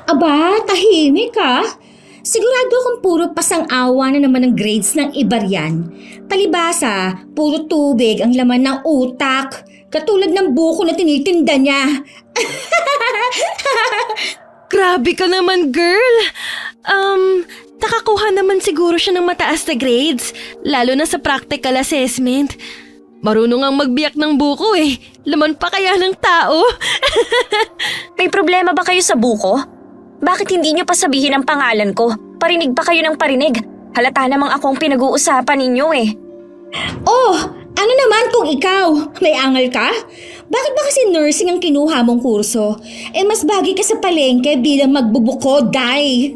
Aba, tahimik ka. Sigurado akong puro pasang-awa na naman ng grades ng iba riyan. Palibasa, puro tubig ang laman ng utak. Katulad ng buko na tinitinda niya. Grabe ka naman, girl! Nakakuha naman siguro siya ng mataas na grades, lalo na sa practical assessment. Marunong ang magbiyak ng buko eh. Laman pa kaya ng tao? May problema ba kayo sa buko? Bakit hindi niyo pa sabihin ang pangalan ko? Parinig pa kayo ng parinig. Halata namang akong pinag-uusapan ninyo eh. Oh, ano naman kung ikaw? May angal ka? Bakit ba kasi nursing ang kinuha mong kurso? Mas bagay ka sa palengke bilang magbubuko, Day.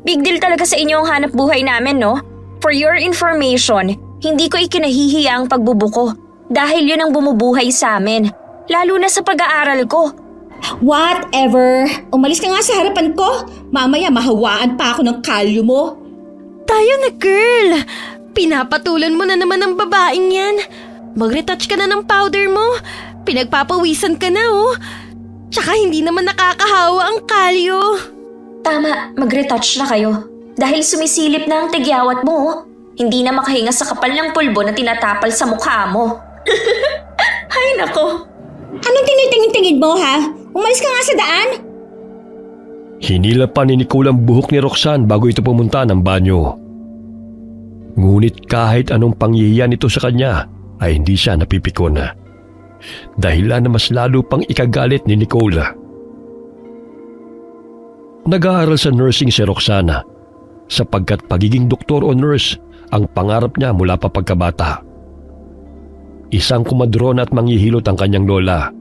Big deal talaga sa inyo ang hanap buhay namin, no? For your information, hindi ko ikinahihiya ang pagbubuko dahil yun ang bumubuhay sa amin. Lalo na sa pag-aaral ko. Whatever. Umalis ka nga sa harapan ko. Mamaya mahawaan pa ako ng kalyo mo. Tayo na, girl! Pinapatulan mo na naman ang babaeng yan. Mag-retouch ka na ng powder mo. Pinagpapawisan ka na, oh. Tsaka hindi naman nakakahawa ang kalyo. Tama, mag-retouch na kayo. Dahil sumisilip na ang tigyawat mo, oh. Hindi na makahinga sa kapal ng pulbo na tinatapal sa mukha mo. Ay nako. Anong tinitingin-tingin mo, ha? Umalis ka nga sa daan. Hinila pa ni Nicole ang buhok ni Roxanne bago ito pumunta ng banyo. Ngunit kahit anong panghihiyan nito sa kanya ay hindi siya napipikon. Dahilan na mas lalo pang ikagalit ni Nicole. Nag-aaral sa nursing si Roxana sapagkat pagiging doktor o nurse ang pangarap niya mula pa pagkabata. Isang kumadron at manghihilot ang kanyang lola,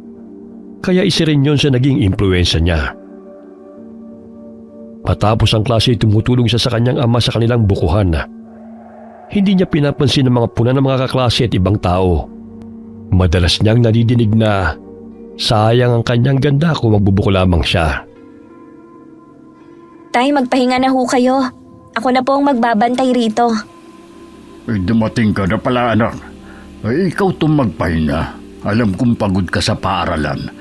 kaya isa rin yun sa naging impluensya niya. Matapos ang klase, tumutulong siya sa kanyang ama sa kanilang bukuhan. Hindi niya pinapansin ang mga puna ng mga kaklase at ibang tao. Madalas niyang nadidinig na sayang ang kanyang ganda kung magbubuko lamang siya. Tay, magpahinga na ho kayo. Ako na po ang magbabantay rito. Ay, dumating ka na pala, anak. Ay, ikaw itong magpahinga. Alam kong pagod ka sa paaralan.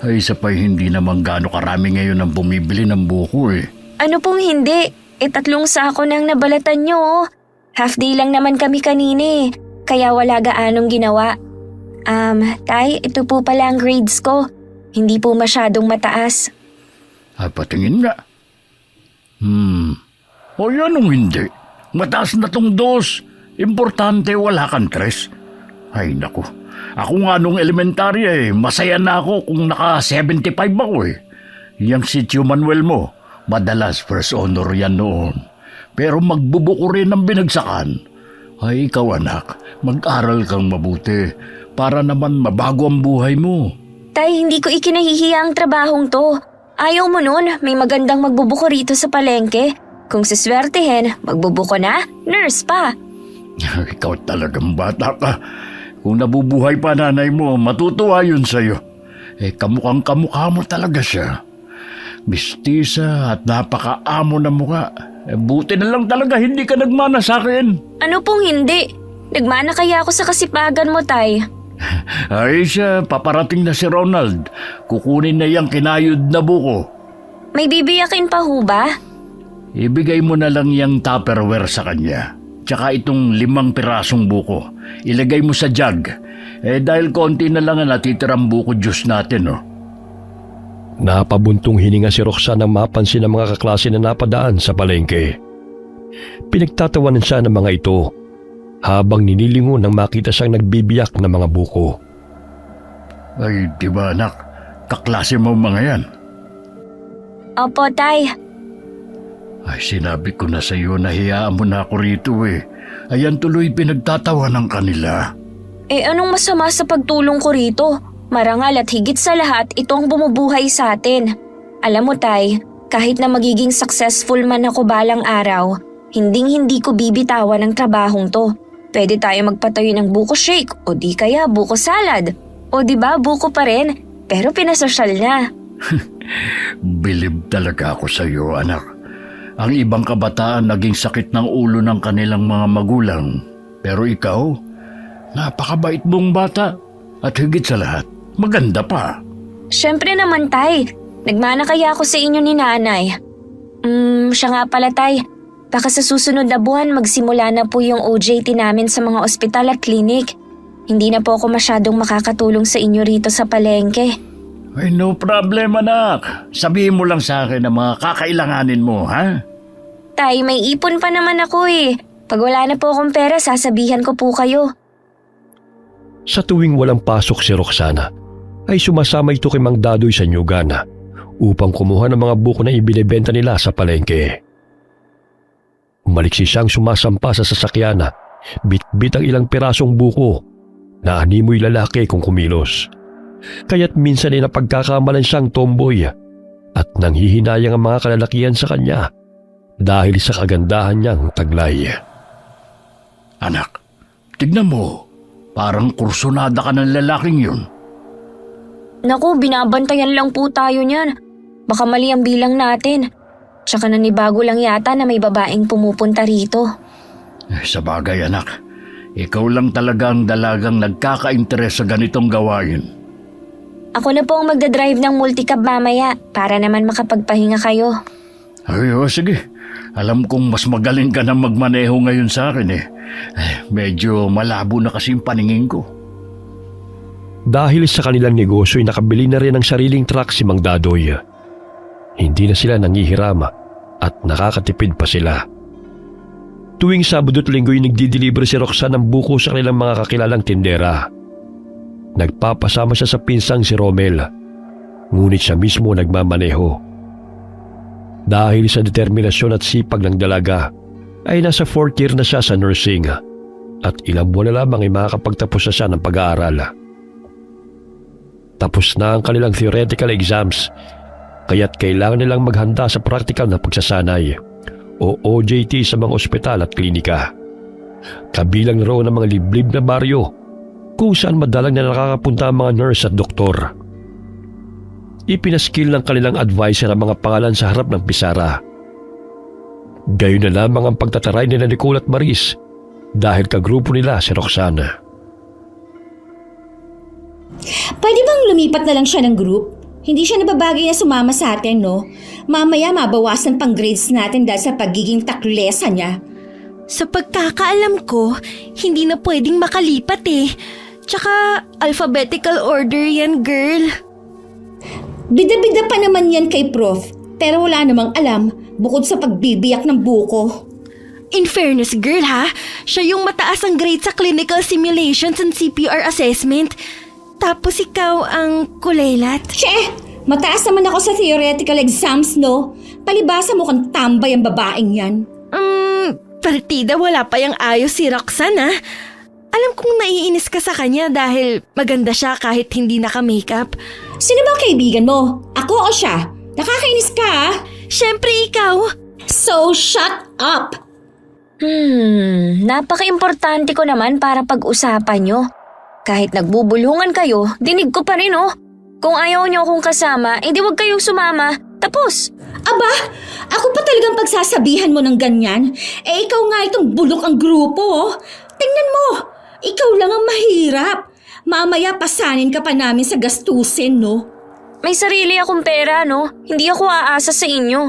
Ay, isa pa'y hindi naman gaano karami ngayon ang bumibili ng buko eh. Ano pong hindi? 3 sako nang nabalatan nyo, oh. Half day lang naman kami kanini, kaya wala gaanong ginawa. Tay, ito po pala ang grades ko. Hindi po masyadong mataas. Ay, patingin nga. O yanong hindi. Mataas na tong 2. Importante wala kang 3. Ay, naku. Ako nga nung elementarya masaya na ako kung naka 75 ako eh. Yang si Tio Manuel mo, madalas first honor yan noon. Pero magbubuko rin ang binagsakan. Ay, ikaw anak, mag-aral kang mabuti para naman mabago ang buhay mo. Tay, hindi ko ikinahihiya ang trabahong to. Ayaw mo nun, may magandang magbubuko rito sa palengke. Kung siswertehin, magbubuko na, nurse pa. Ikaw talagang bata ka. Kung nabubuhay pa nanay mo, matutuwa yun sa'yo. Kamukhang kamukha mo talaga siya. Mistisa at napakaamo na mukha. Buti na lang talaga hindi ka nagmana sa akin. Ano pong hindi? Nagmana kaya ako sa kasipagan mo, Tay. Ay siya, paparating na si Ronald. Kukunin na yung kinayod na buko. May bibiyakin pa ho ba? Ibigay mo na lang yung Tupperware sa kanya. Tsaka itong 5 pirasong buko. Ilagay mo sa jug. Dahil konti na lang ang natitirang buko juice natin, oh. Napabuntong hininga si Roxanne nang mapansin ang mga kaklase na napadaan sa palengke. Pinagtatawanan siya ng mga ito habang ninilingon nang makita siyang nagbibiyak ng mga buko. Ay, di ba anak? Kaklase mo mga yan. Opo, Tay. Ay, sinabi ko na sa iyo na hiyaan mo na ako rito eh. Ayan tuloy pinagtatawanan kanila. Anong masama sa pagtulong ko rito? Marangal at higit sa lahat, ito ang bumubuhay sa atin. Alam mo, Tay, kahit na magiging successful man ako balang araw, hinding-hindi ko bibitawan ang trabahong to. Pwede tayo magpatayo ng buko shake o di kaya buko salad. O di ba buko pa rin, pero pinasosyal na. Bilib talaga ako sa iyo, anak. Ang ibang kabataan naging sakit ng ulo ng kanilang mga magulang. Pero ikaw, napakabait mong bata. At higit sa lahat, maganda pa. Siyempre naman, Tay. Nagmana kaya ako sa inyo ni Nanay. Siya nga pala, Tay. Baka sa susunod na buwan magsimula na po yung OJT namin sa mga ospital at klinik. Hindi na po ako masyadong makakatulong sa inyo rito sa palengke. Ay, no problem, anak. Sabihin mo lang sa akin ang mga kakailanganin mo, ha? Tay, may ipon pa naman ako eh. Pag wala na po akong pera, sasabihan ko po kayo. Sa tuwing walang pasok si Roxana, ay sumasama ito kay Mang Dadoy sa Nyugana upang kumuha ng mga buko na ibinebenta nila sa palengke. Maliksi siyang sumasampa sa sasakyan, bit-bit ang ilang pirasong buko na animoy lalaki kung kumilos. Kaya't minsan ay napagkakamalan siyang tomboy at nanghihinayang ang mga kalalakihan sa kanya dahil sa kagandahan niyang taglay. Anak, tignan mo. Parang kursunada ka ng lalaking yun. Naku, binabantayan lang po tayo niyan. Baka mali ang bilang natin. Tsaka nanibago lang yata na may babaeng pumupunta rito. Sa bagay, anak. Ikaw lang talaga ang dalagang nagkaka-interes sa ganitong gawain. Ako na po ang magdadrive ng multicab mamaya para naman makapagpahinga kayo. Ay, sige. Alam kong mas magaling ka na magmaneho ngayon sa akin eh. Medyo malabo na kasi yung paningin ko. Dahil sa kanilang negosyo ay nakabili na rin ng sariling truck si Mang Dadoy. Hindi na sila nangihiram at nakakatipid pa sila. Tuwing Sabado at Linggo ay nagdi-deliver si Roxanne ng buko sa kanilang mga kakilalang tindera. Nagpapasama siya sa pinsang si Romel, ngunit siya mismo nagmamaneho. Dahil sa determinasyon at sipag ng dalaga, ay nasa 4th year na siya sa nursing at ilang buwan na lamang ay makakapagtapos na siya ng pag-aaral. Tapos na ang kanilang theoretical exams, kaya't kailangan nilang maghanda sa practical na pagsasanay o OJT sa mga ospital at klinika. Kabilang raw ng mga liblib na baryo kung saan madalang na nakakapunta ang mga nurse at doktor. Ipinaskil ng kanilang advisor ang mga pangalan sa harap ng pisara. Gayon na lamang ang pagtataray ni Nicole at Maris dahil kagrupo nila si Roxana. Pwede bang lumipat na lang siya ng group? Hindi siya nababagay na sumama sa atin, no? Mamaya mabawasan pang grades natin dahil sa pagiging taklesa niya. Sa pagkakaalam ko, hindi na pwedeng makalipat eh. Tsaka alphabetical order yan, girl. Bida-bida pa naman yan kay Prof, pero wala namang alam bukod sa pagbibiyak ng buko. In fairness, girl ha, siya yung mataas ang grade sa clinical simulations and CPR assessment. Tapos ikaw ang kulelat. Che! Mataas naman ako sa theoretical exams, no? Palibasa mo kang tambay ang babaeng yan. Partida wala pa yung ayos si Roxanne ha. Alam kong naiinis ka sa kanya dahil maganda siya kahit hindi naka-makeup. Sino ba ang kaibigan mo? Ako o siya? Nakakainis ka, ah? Siyempre ikaw. So, shut up! Napaka-importante ko naman para pag-usapan nyo. Kahit nagbubulungan kayo, dinig ko pa rin oh. Kung ayaw nyo akong kasama, edi wag kayong sumama. Tapos! Aba, ako pa talagang pagsasabihan mo ng ganyan? Eh, ikaw nga itong bulok ang grupo, oh. Tingnan mo, ikaw lang ang mahirap. Mamaya pasanin ka pa namin sa gastusin, no? May sarili akong pera, no? Hindi ako aasa sa inyo.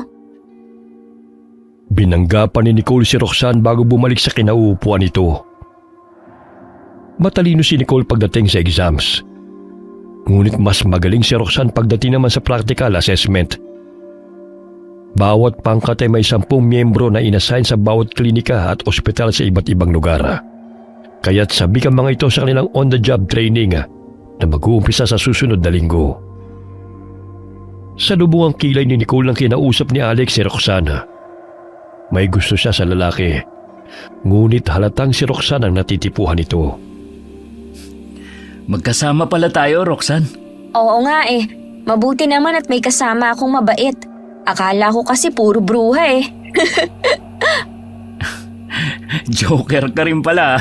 Binanggapan ni Nicole si Roxanne bago bumalik sa kinauupuan nito. Matalino si Nicole pagdating sa exams. Ngunit mas magaling si Roxanne pagdating naman sa practical assessment. Bawat pangkat ay may 10 miyembro na inassign sa bawat klinika at ospital sa iba't ibang lugar. Kaya't sabi ka mga ito sa kanilang on-the-job training na mag-uumpisa sa susunod na linggo. Sa lubungang kilay ni Nicole nang kinausap ni Alex si Roxana. May gusto siya sa lalaki, ngunit halatang si Roxana ang natitipuhan nito. Magkasama pala tayo, Roxanne. Oo nga eh. Mabuti naman at may kasama akong mabait. Akala ko kasi puro bruha eh. Joker ka rin pala.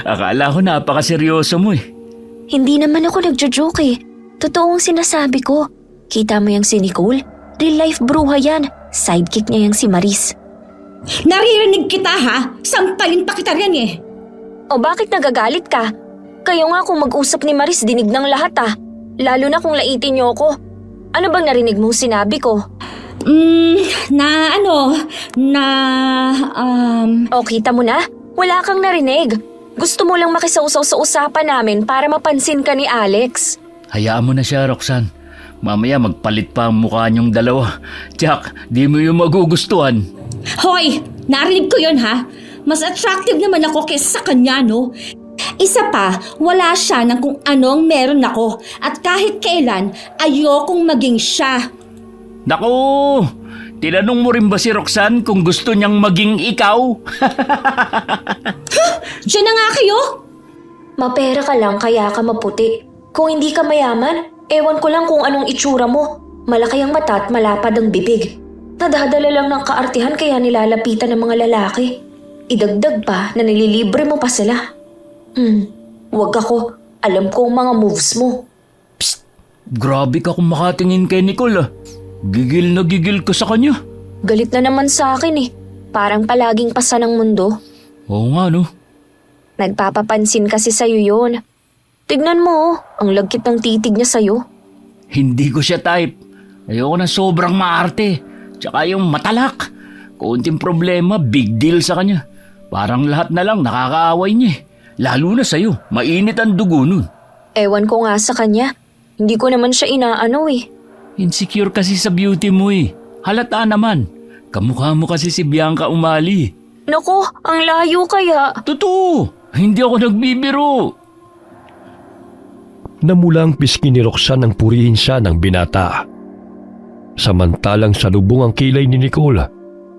Akala ko napakaseryoso mo eh. Hindi naman ako nagjo-joke eh. Totoong sinasabi ko. Kita mo yung si Nicole? Real life bruha yan. Sidekick niya yung si Maris. Naririnig kita, ha? Sampalin pa kita rin, eh. O bakit nagagalit ka? Kayo nga kung mag-usap ni Maris dinig ng lahat ah. Lalo na kung laitin niyo ako. Ano bang narinig mong sinabi ko? O, kita mo na? Wala kang narinig. Gusto mo lang makisausaw sa usapan namin para mapansin ka ni Alex. Hayaan mo na siya, Roxanne. Mamaya magpalit pa ang mukha niyong dalawa. Jack, di mo yung magugustuhan. Hoy! Narinig ko yun ha? Mas attractive naman ako kaysa sa kanya, no? Isa pa, wala siya ng kung anong meron ako. At kahit kailan, ayokong maging siya. Naku! Tinanong mo rin ba si Roxanne kung gusto niyang maging ikaw? Diyan na nga kayo! Mapera ka lang kaya ka maputi. Kung hindi ka mayaman, ewan ko lang kung anong itsura mo. Malaki ang mata at malapad ang bibig. Nadadala lang ng kaartihan kaya nilalapitan ng mga lalaki. Idagdag pa na nililibre mo pa sila. Wag ako. Alam ko ang mga moves mo. Grabe ka kung makatingin kay Nicole ah. Gigil na gigil ka sa kanya. Galit na naman sa akin eh. Parang palaging pasa ng mundo. Oo nga no. Nagpapapansin kasi sa'yo yun. Tignan mo, ang lagkit ng titig niya sa'yo. Hindi ko siya type. Ayoko na sobrang maarte. Tsaka yung matalak. Konting problema, big deal sa kanya. Parang lahat na lang nakakaaway niya eh. Lalo na sa'yo, mainit ang dugo nun. Ewan ko nga sa kanya. Hindi ko naman siya inaano eh. Insecure kasi sa beauty mo eh. Halata naman. Kamukha mo kasi si Bianca Umali. Naku, ang layo kaya. Totoo, hindi ako nagbibiro. Namula ang pisngi ni Roxanne nang purihin siya ng binata. Samantalang salubong ang kilay ni Nicole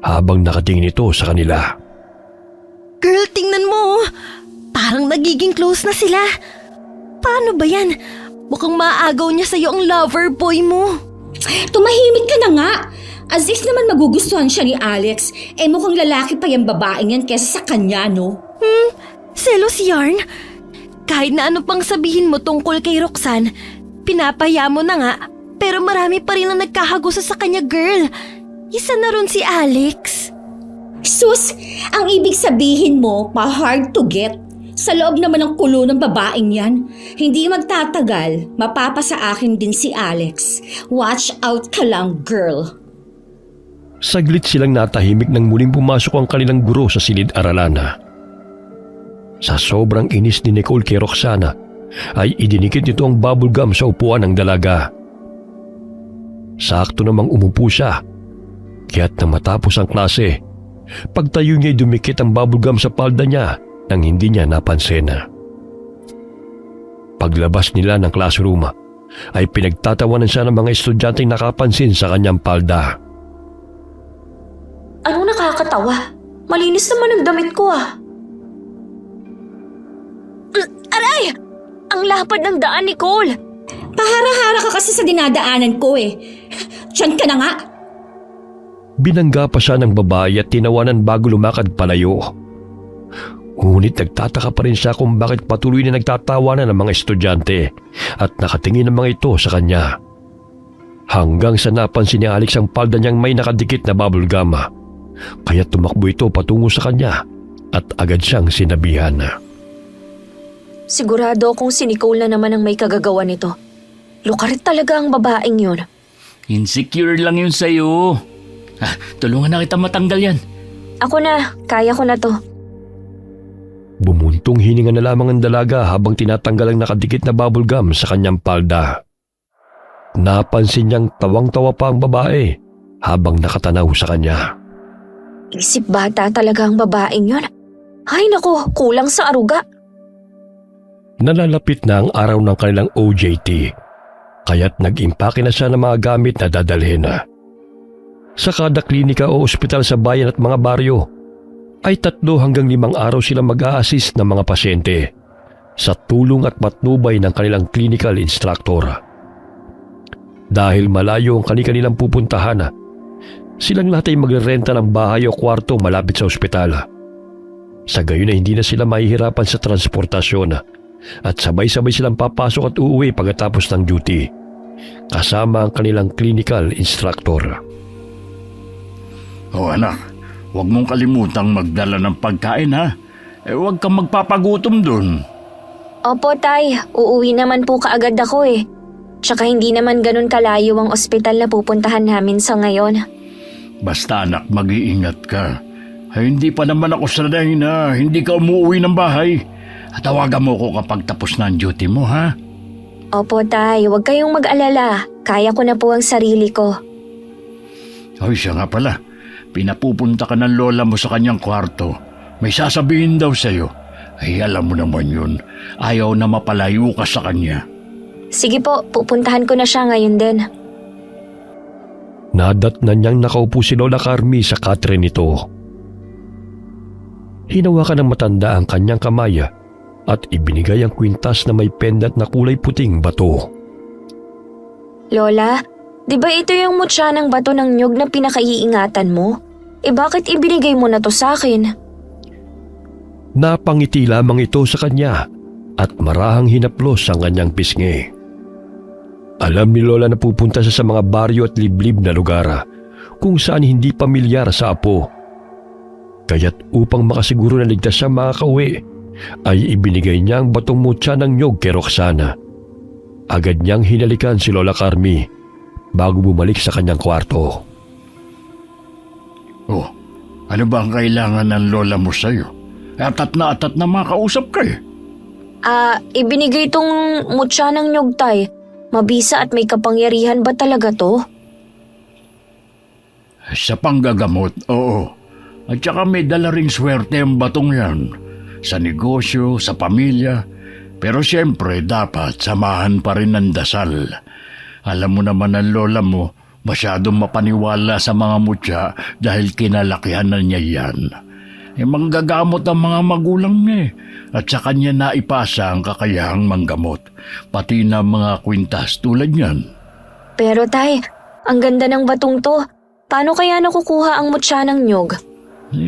habang nakatingin ito sa kanila. Girl, tingnan mo. Parang nagiging close na sila. Paano ba yan? Mukhang maagaw niya sa'yo ang lover boy mo. Tumahimik ka na nga! As if naman magugustuhan siya ni Alex. Mukhang lalaki pa yung babaeng yan kesa sa kanya, no? Selos yarn? Kahit na ano pang sabihin mo tungkol kay Roxanne, pinapaya mo na nga, pero marami pa rin ang nagkakagusto sa kanya, girl. Isa na ron si Alex. Sus! Ang ibig sabihin mo, pa-hard to get. Sa loob naman ng kulo ng babaeng yan, hindi magtatagal, mapapasa akin din si Alex. Watch out ka lang, girl. Saglit silang natahimik nang muling pumasok ang kanilang guro sa silid-aralan. Sa sobrang inis ni Nicole kay Roxana, ay idinikit nito ang bubble gum sa upuan ng dalaga. Sakto namang umupo siya, kaya't nang matapos ang klase, pagtayo niya'y dumikit ang bubble gum sa palda niya nang hindi niya napansin. Paglabas nila ng classroom, ay pinagtatawanan siya ng mga estudyanteng nakapansin sa kanyang palda. Anong nakakatawa? Malinis naman ang damit ko ah. Aray! Ang lapad ng daan, Nicole! Pahara-hara ka kasi sa dinadaanan ko eh. Diyan ka na nga. Binangga pa siya ng babae at tinawanan bago lumakad palayo. Ngunit nagtataka pa rin siya kung bakit patuloy na nagtatawanan ng mga estudyante at nakatingin ang mga ito sa kanya. Hanggang sa napansin ni Alex ang palda niyang may nakadikit na bubble gum. Kaya tumakbo ito patungo sa kanya at agad siyang sinabihan. Sigurado akong si Nicole na naman ang may kagagawa nito. Lukarit talaga ang babaeng yun. Insecure lang yun sa'yo. Tulungan na kita matanggal yan. Ako na, kaya ko na to. Bumuntong hininga na lamang ang dalaga habang tinatanggal ang nakadikit na bubble gum sa kanyang palda. Napansin niyang tawang-tawa pa ang babae habang nakatanaw sa kanya. Isip bata talaga ang babaeng yun. Ay naku, kulang sa aruga. Nalalapit na ang araw ng kanilang OJT, kaya't nag-impake na siya ng mga gamit na dadalhin. Sa kada klinika o ospital sa bayan at mga baryo, ay 3 hanggang 5 araw sila mag-a-assist ng mga pasyente sa tulong at patnubay ng kanilang clinical instructor. Dahil malayo ang kanilang pupuntahan, silang lahat ay magrerenta ng bahay o kwarto malapit sa ospital. Sa gayon ay hindi na sila mahihirapan sa transportasyon at sabay-sabay silang papasok at uuwi pagkatapos ng duty, kasama ang kanilang clinical instructor. Oh anak, huwag mong kalimutang magdala ng pagkain ha. Huwag kang magpapagutom dun. Opo tay, uuwi naman po kaagad ako eh. Tsaka hindi naman ganun kalayo ang ospital na pupuntahan namin sa ngayon. Basta anak, mag-iingat ka. Ay, hindi pa naman ako sanay na hindi ka umuwi ng bahay. Tawagan mo ko kapag tapos na ang duty mo, ha? Opo, Tay. Huwag kayong mag-alala. Kaya ko na po ang sarili ko. Ay, siya nga pala. Pinapupunta ka ng lola mo sa kanyang kwarto. May sasabihin daw sa'yo. Ay, alam mo naman yun. Ayaw na mapalayo ka sa kanya. Sige po, pupuntahan ko na siya ngayon din. Nadatnan niyang nakaupo si Lola Carmi sa katre nito. Hinawakan ng matanda ang kanyang kamay at ibinigay ang kwintas na may pendant na kulay puting bato. Lola, di ba ito yung mutya ng bato ng nyug na pinakaiingatan mo? Bakit ibinigay mo na to sa akin? Napangiti lamang ito sa kanya at marahang hinaplos ang kanyang pisngi. Alam ni Lola na pupunta siya sa mga baryo at liblib na lugar kung saan hindi pamilyar sa apo. Kaya't upang makasiguro na ligtas siya makakauwi, ay ibinigay niya ang batong mutya ng nyog kay Roxana. Agad niyang hinalikan si Lola Carmi bago bumalik sa kanyang kwarto. Oh, ano ba ang kailangan ng lola mo sa'yo? Atat na makausap ka eh. Ibinigay tong mutya ng nyug, Tay. Mabisa at may kapangyarihan ba talaga to? Sa panggagamot, oo. At saka may dala ring swerte ang batong yan. Sa negosyo, sa pamilya. Pero siyempre dapat samahan pa rin ng dasal. Alam mo naman ang lola mo, masyadong mapaniwala sa mga mutya dahil kinalakihan na niya yan. Manggagamot ang mga magulang niya at sa kanya naipasa ang kakayahang manggamot, pati na mga kwintas tulad niyan. Pero Tay, ang ganda ng batong to. Paano kaya nakukuha ang mutya ng nyug?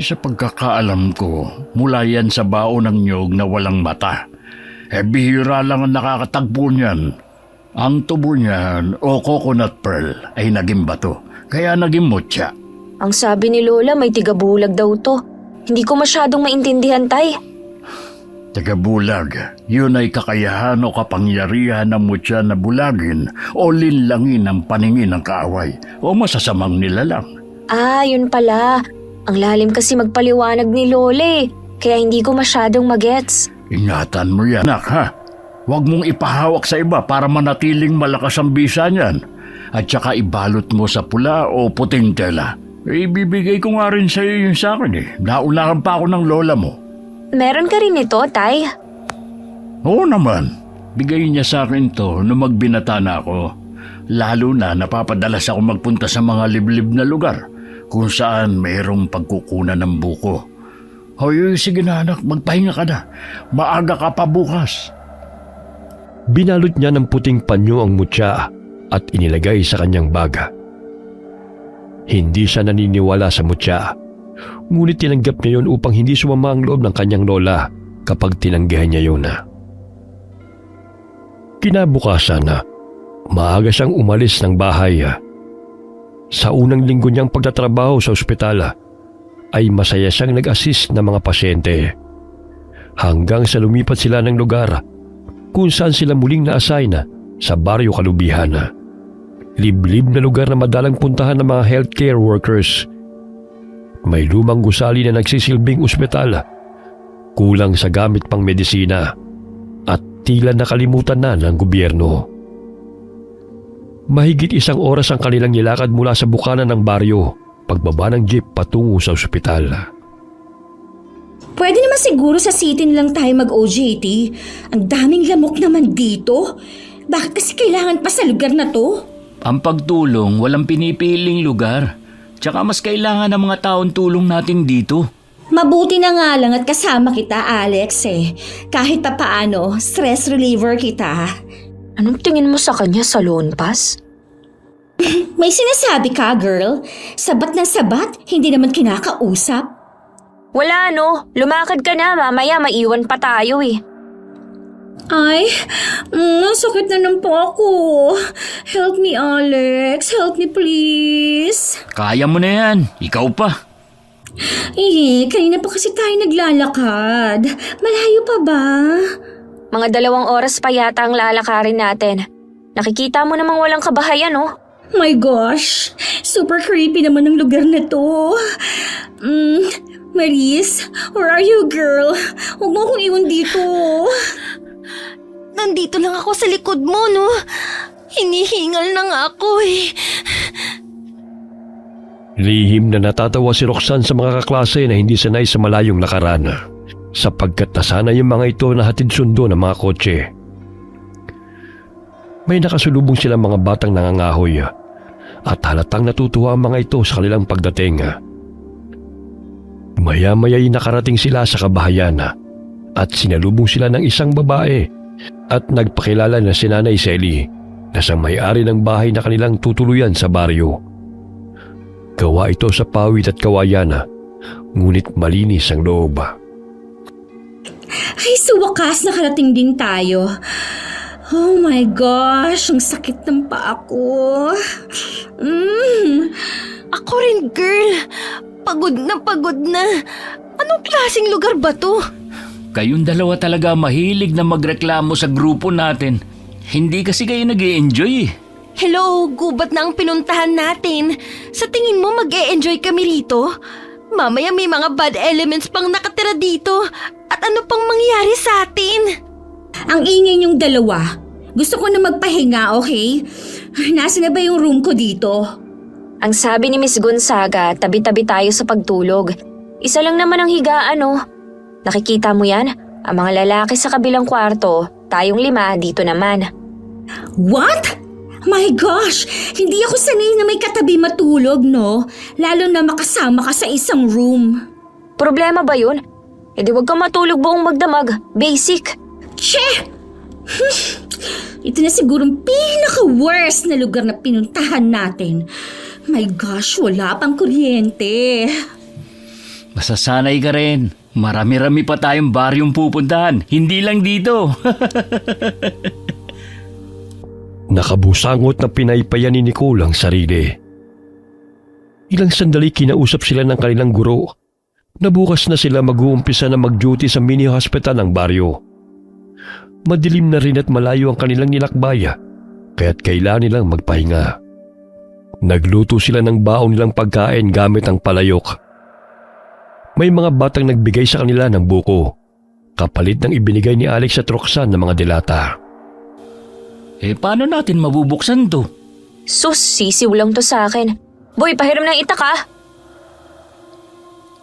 Sa pagkakaalam ko, mula yan sa baon ng nyog na walang mata. Bihira lang ang nakakatagpo niyan. Ang tubo niyan o coconut pearl ay naging bato, kaya naging mutya. Ang sabi ni Lola may tigabulag daw to. Hindi ko masyadong maintindihan, Tay. Tagabulag, yun ay kakayahan o kapangyarihan ng mutya na bulagin o linlangin ang paningin ng kaaway o masasamang nilalang. Yun pala. Ang lalim kasi magpaliwanag ni Lola kaya hindi ko masyadong magets. Ingatan mo yan, anak, ha? Huwag mong ipahawak sa iba para manatiling malakas ang bisa niyan. At saka ibalot mo sa pula o puting tela. Ibibigay ko nga rin sa iyo yung sa akin eh. Naunahan pa ako ng lola mo. Meron ka rin ito, Tay? Oo naman. Bigay niya sa akin to nung magbinata na ako. Lalo na napapadalas ako magpunta sa mga liblib na lugar kung saan mayroong pagkukunan ng buko. Hoy, sige na anak, magpahinga ka na. Maaga ka pa bukas. Binalot niya ng puting panyo ang mutya at inilagay sa kanyang baga. Hindi siya naniniwala sa mutya, ngunit tinanggap niya yun upang hindi sumama ang loob ng kanyang lola kapag tinanggihan niya yun. Kinabukasan na, maaga siyang umalis ng bahay. Sa unang linggo niyang pagtatrabaho sa ospital, ay masaya siyang nag-assist ng mga pasyente. Hanggang sa lumipat sila ng lugar kung saan sila muling na-assign sa Baryo Kalubihan. Liblib na lugar na madalang puntahan ng mga healthcare workers. May lumang gusali na nagsisilbing ospital, kulang sa gamit pang medisina, at tila nakalimutan na ng gobyerno. Mahigit 1 oras ang kanilang nilakad mula sa bukana ng baryo, pagbaba ng jeep patungo sa ospital. Pwede naman siguro sa city lang tayo mag-OJT. Ang daming lamok naman dito. Bakit kasi kailangan pa sa lugar na to? Ang pagtulong, walang pinipiling lugar. Tsaka mas kailangan ng mga taon tulong natin dito. Mabuti na nga lang at kasama kita, Alex eh. Kahit pa paano, stress reliever kita. Anong tingin mo sa kanya, Salon Pass? May sinasabi ka, girl. Sabat na sabat, hindi naman kinakausap. Wala no, lumakad ka na, mamaya maiwan pa tayo eh. Ay, sakit na ng po ako. Help me, Alex. Help me, please. Kaya mo na yan, ikaw pa. Kanina pa kasi tayo naglalakad. Malayo pa ba? Mga 2 oras pa yata ang lalakarin natin. Nakikita mo namang walang kabahayan, oh. My gosh, super creepy naman ang lugar na to. Maris, where are you, girl? Huwag mo akong iwan dito. Nandito lang ako sa likod mo, no? Hinihingal na nga ako eh. Lihim na natatawa si Roxanne sa mga kaklase na hindi sanay sa malayong lakaran, sapagkat nasanay yung mga ito na hatid sundo ng mga kotse. May nakasulubong silang mga batang nangangahoy at halatang natutuwa ang mga ito sa kanilang pagdating. Maya-maya'y nakarating sila sa kabahayan at sinalubong sila ng isang babae at nagpakilala na si Nanay Selly na siyang may-ari ng bahay na kanilang tutuluyan sa baryo. Gawa ito sa pawid at kawayan, ngunit malinis ang loob. Ay, sa wakas nakarating din tayo. Oh my gosh, ang sakit ng paa ko. Ako rin, girl. Pagod na pagod na. Anong klaseng lugar ba to? Kayong dalawa talaga mahilig na magreklamo sa grupo natin. Hindi kasi kayo nag-i-enjoy eh. Hello, gubat na ang pinuntahan natin. Sa tingin mo mag-e-enjoy kami rito? Mamaya may mga bad elements pang nakatira dito. At ano pang mangyari sa atin? Ang ingay niyong dalawa. Gusto ko na magpahinga, okay? Nasaan na ba yung room ko dito? Ang sabi ni Miss Gonzaga, tabi-tabi tayo sa pagtulog. Isa lang naman ang higaan, oh. Nakikita mo yan? Ang mga lalaki sa kabilang kwarto, tayong 5 dito naman. What? My gosh! Hindi ako sanay na may katabi matulog, no? Lalo na makasama ka sa isang room. Problema ba yun? E di wag kang matulog buong magdamag. Basic. Che! Ito na sigurong pinaka-worst na lugar na pinuntahan natin. My gosh, wala pang kuryente. Masasanay ka rin. Marami-rami pa tayong baryong pupuntahan. Hindi lang dito. Nakabusangot na pinaypayan ni Nicole ang sarili. Ilang sandali kinausap sila ng kanilang guro na bukas na sila mag-uumpisa na mag-duty sa mini-hospital ng baryo. Madilim na rin at malayo ang kanilang nilakbay, kaya't kailangan nilang magpahinga. Nagluto sila ng baon nilang pagkain gamit ang palayok. May mga batang nagbigay sa kanila ng buko, kapalit ng ibinigay ni Alex at Roxanne ng mga dilata. Paano natin mabubuksan to? Sus, sisiw lang to sa akin. Boy, pahiram ng itak, ah.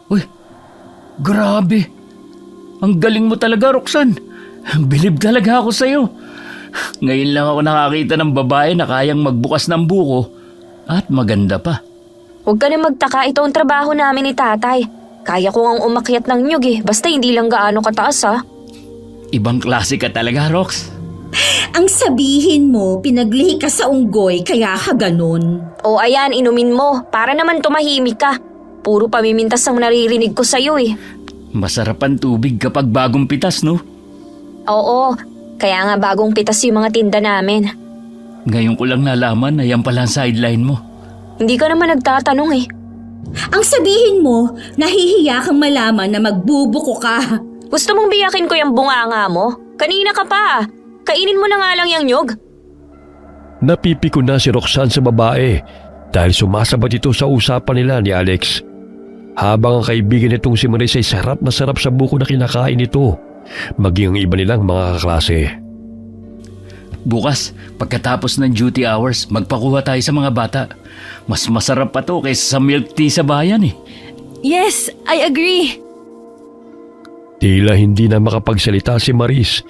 Uy, grabe. Ang galing mo talaga, Roxanne. Bilib talaga ako sa'yo. Ngayon lang ako nakakita ng babae na kayang magbukas ng buko at maganda pa. Huwag ka na magtaka, ito ang trabaho namin ni tatay. Kaya ko ngang umakyat ng nyug eh, basta hindi lang gaano kataas, ah. Ibang klase ka talaga, Rox. Ang sabihin mo, pinaglihi ka sa unggoy kaya ka ganun. O ayan, inumin mo, para naman tumahimik ka. Puro pamimintas ang naririnig ko sa'yo eh. Masarap ang tubig kapag bagong pitas, no? Oo, kaya nga bagong pitas yung mga tinda namin. Ngayon ko lang nalaman na yan pala ang sideline mo. Hindi ka naman nagtatanong eh. Ang sabihin mo, nahihiya kang malaman na magbubuko ka. Gusto mong biyakin ko yung bunganga mo? Kanina ka pa. Kainin mo na nga lang yung nyog. Napipiko na si Roxanne sa babae dahil sumasabat ito sa usapan nila ni Alex. Habang ang kaibigan nitong si Maris ay sarap na sarap sa buko na kinakain nito, maging ang iba nilang mga kaklase. Bukas, pagkatapos ng duty hours, magpakuha tayo sa mga bata. Mas masarap pa to kaysa sa milk tea sa bayan eh. Yes, I agree. Tila hindi na makapagsalita si Maris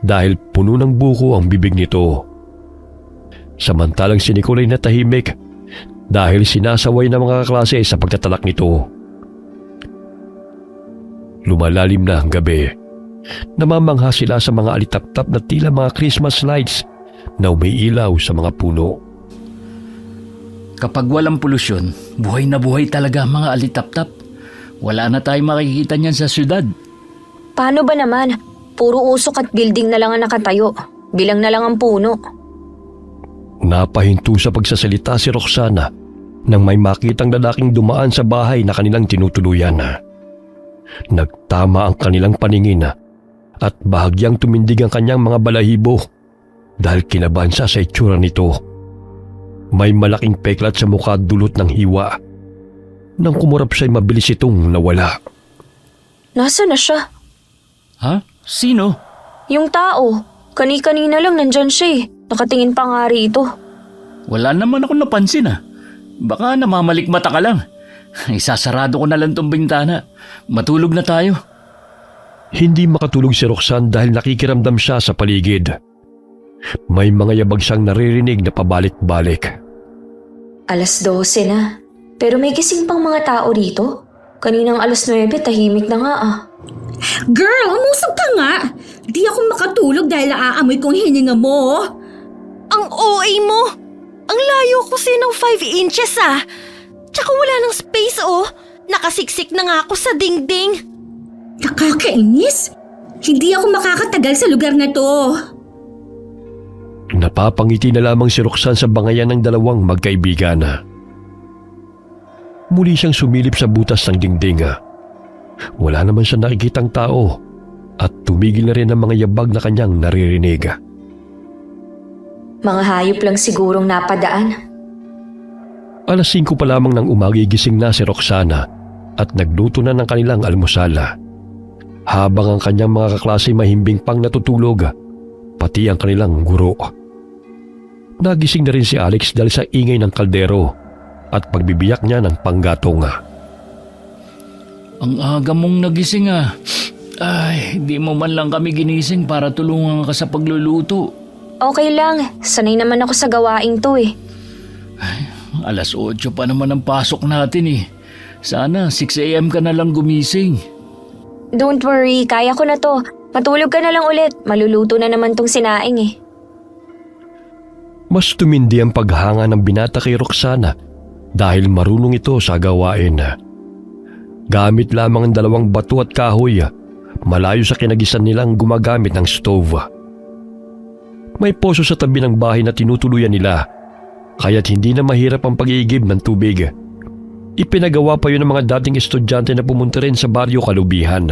dahil puno ng buko ang bibig nito. Samantalang si Nicole ay natahimik dahil sinasaway ng mga kaklase sa pagtatalak nito. Lumalalim na ang gabi. Namamangha sila sa mga alitap-tap na tila mga Christmas lights na umiilaw sa mga puno. Kapag walang polusyon, buhay na buhay talaga ang mga alitap-tap. Wala na tayong makikita niyan sa syudad. Paano ba naman? Puro usok at building na lang ang nakatayo. Bilang na lang ang puno. Napahinto sa pagsasalita si Roxana nang may makitang lalaking dumaan sa bahay na kanilang tinutuluyan. Nagtama ang kanilang paningin at bahagyang tumindig ang kanyang mga balahibo dahil kinabahan siya sa itsura nito. May malaking peklat sa mukha dulot ng hiwa. Nang kumurap siya'y mabilis itong nawala. Nasaan na siya? Ha? Sino? Yung tao. Kani-kanina lang nandyan siya eh. Nakatingin pa nga rito. Wala naman ako napansin Baka namamalikmata ka lang. Isasarado ko na lang tong bintana. Matulog na tayo. Hindi makatulog si Roxanne dahil nakikiramdam siya sa paligid. May mga yabag siyang naririnig na pabalik-balik. 12:00 na. Pero may gising pang mga tao rito. Kaninang 9:00 tahimik na nga Girl, umusog ka nga. Di ako makatulog dahil naaamoy kong hininga mo. Ang OA mo! Ang layo ko sa'yo ng 5 inches Tsaka wala ng space Nakasiksik na nga ako sa dingding. Nakakainis. Hindi ako makakatagal sa lugar na to. Napapangiti na lamang si Roxanne sa bangayan ng dalawang magkaibigan. Muli siyang sumilip sa butas ng dingding. Wala naman siya nakikitang tao at tumigil na rin ang mga yabag na kanyang naririnig. Mga hayop lang sigurong napadaan. 5:00 pa lamang ng umaga gising na si Roxana at nagluto na ng kanilang almusal. Habang ang kanyang mga kaklase mahimbing pang natutulog, pati ang kanilang guro. Nagising na rin si Alex dahil sa ingay ng kaldero at pagbibiyak niya ng panggatong. Ang aga mong nagising Ay, di mo man lang kami ginising para tulungan ka sa pagluluto. Okay lang. Sanay naman ako sa gawaing to eh. 8:00 pa naman ang pasok natin Sana 6 a.m. ka na lang gumising. Don't worry, kaya ko na to. Matulog ka na lang ulit. Maluluto na naman tong sinaing Mas tumindi ang paghanga ng binata kay Roxana dahil marunong ito sa gawain. Gamit lamang ang 2 bato at kahoy, malayo sa kinagisan nilang gumagamit ng stove. May poso sa tabi ng bahay na tinutuluyan nila, kaya't hindi na mahirap ang pag-iigib ng tubig. Ipinagawa pa yun ng mga dating estudyante na pumunta rin sa baryo Kalubihan.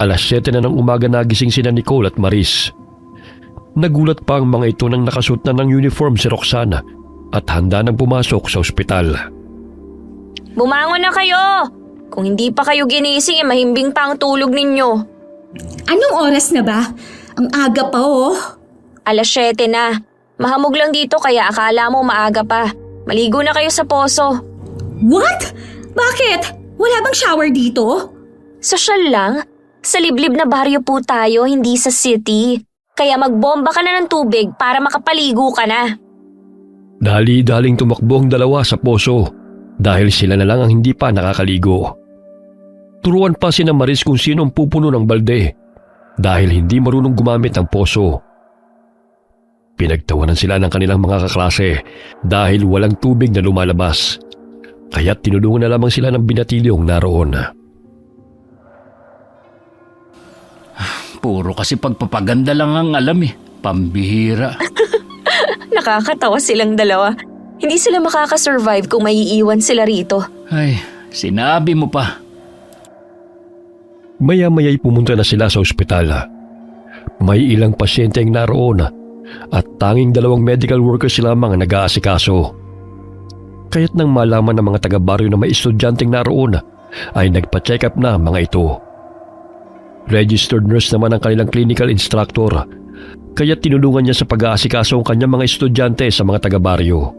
7:00 na ng umaga nagising sina Nicole at Maris. Nagulat pa ang mga ito nang nakasuot na ng uniform si Roxana at handa nang pumasok sa ospital. Bumangon na kayo! Kung hindi pa kayo ginising mahimbing pa ang tulog ninyo. Anong oras na ba? Ang aga pa 7:00 na. Mahamog lang dito kaya akala mo maaga pa. Maligo na kayo sa poso. What? Bakit? Wala bang shower dito? Sosyal lang. Sa liblib na baryo po tayo, hindi sa city. Kaya magbomba ka na ng tubig para makapaligo ka na. Dali-daling tumakbo ang dalawa sa poso dahil sila na lang ang hindi pa nakakaligo. Turuan pa sina Maris kung sino ang pupuno ng balde dahil hindi marunong gumamit ng poso. Pinagtawanan sila ng kanilang mga kaklase dahil walang tubig na lumalabas. Kaya tinulungan na lamang sila ng binatilyong naroon. Puro kasi pagpapaganda lang ang alam Pambihira. Nakakatawa silang dalawa. Hindi sila makakasurvive kung maiiwan sila rito. Ay, sinabi mo pa. Maya-maya'y pumunta na sila sa ospital. May ilang pasyente ang naroon at tanging 2 medical workers lamang ang nag-aasikaso. Kaya't nang malaman ng mga taga-baryo na may estudyanteng naroon ay nagpa-check up na mga ito. Registered nurse naman ang kanilang clinical instructor kaya tinulungan niya sa pag-aasikaso ang kanyang mga estudyante sa mga taga-baryo.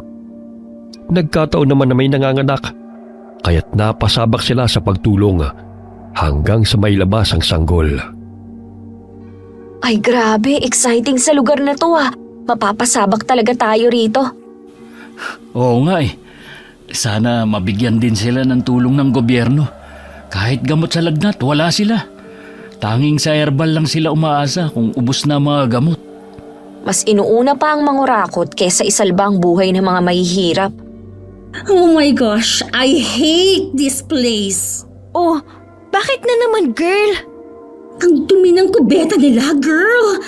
Nagkataon naman na may nanganganak kaya't napasabak sila sa pagtulong hanggang sa mailabas ang sanggol. Ay grabe, exciting sa lugar na to Mapapasabak talaga tayo rito. Oo nga Sana mabigyan din sila ng tulong ng gobyerno. Kahit gamot sa lagnat, wala sila. Tanging sa herbal lang sila umaasa kung ubos na mga gamot. Mas inuuna pa ang mangurakot kesa isalba ang buhay ng mga mahihirap. Oh my gosh, I hate this place. Oh, bakit na naman, girl? Ang dumi ng kubeta nila, girl.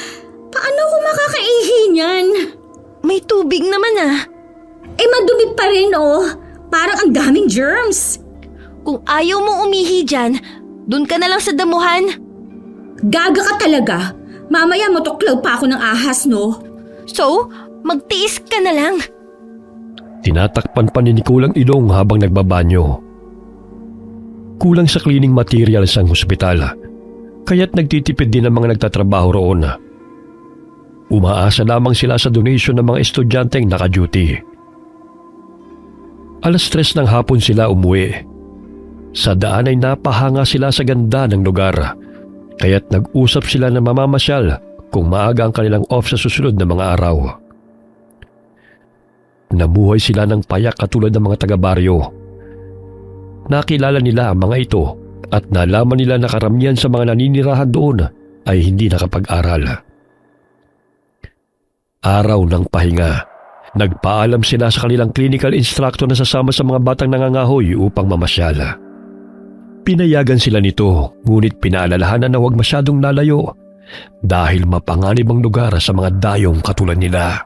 Paano ako makakaihi niyan? May tubig naman Madumi pa rin Parang ang daming germs. Kung ayaw mo umihi dyan, dun ka na lang sa damuhan. Gaga ka talaga. Mamaya matuklaw pa ako ng ahas, no? So, magtiis ka na lang. Tinatakpan pa ni Nicole ang ilong habang nagbabanyo. Kulang sa cleaning materials ang hospital, kaya't nagtitipid din ang mga nagtatrabaho roon. Umaasa lamang sila sa donation ng mga estudyanteng naka-duty. 3:00 ng hapon sila umuwi. Sa daan ay napahanga sila sa ganda ng lugar, kaya't nag-usap sila na mamamasyal kung maaga ang kanilang off sa susunod na mga araw. Nabuhay sila ng payak katulad ng mga taga-baryo. Nakilala nila ang mga ito at nalaman nila na karamihan sa mga naninirahan doon ay hindi nakapag-aral. Araw ng pahinga, nagpaalam sila sa kanilang clinical instructor na sasama sa mga batang nangangahoy upang mamasyal. Pinayagan sila nito, ngunit pinaalalahanan na huwag masyadong lalayo dahil mapanganib ang lugar sa mga dayong katulad nila.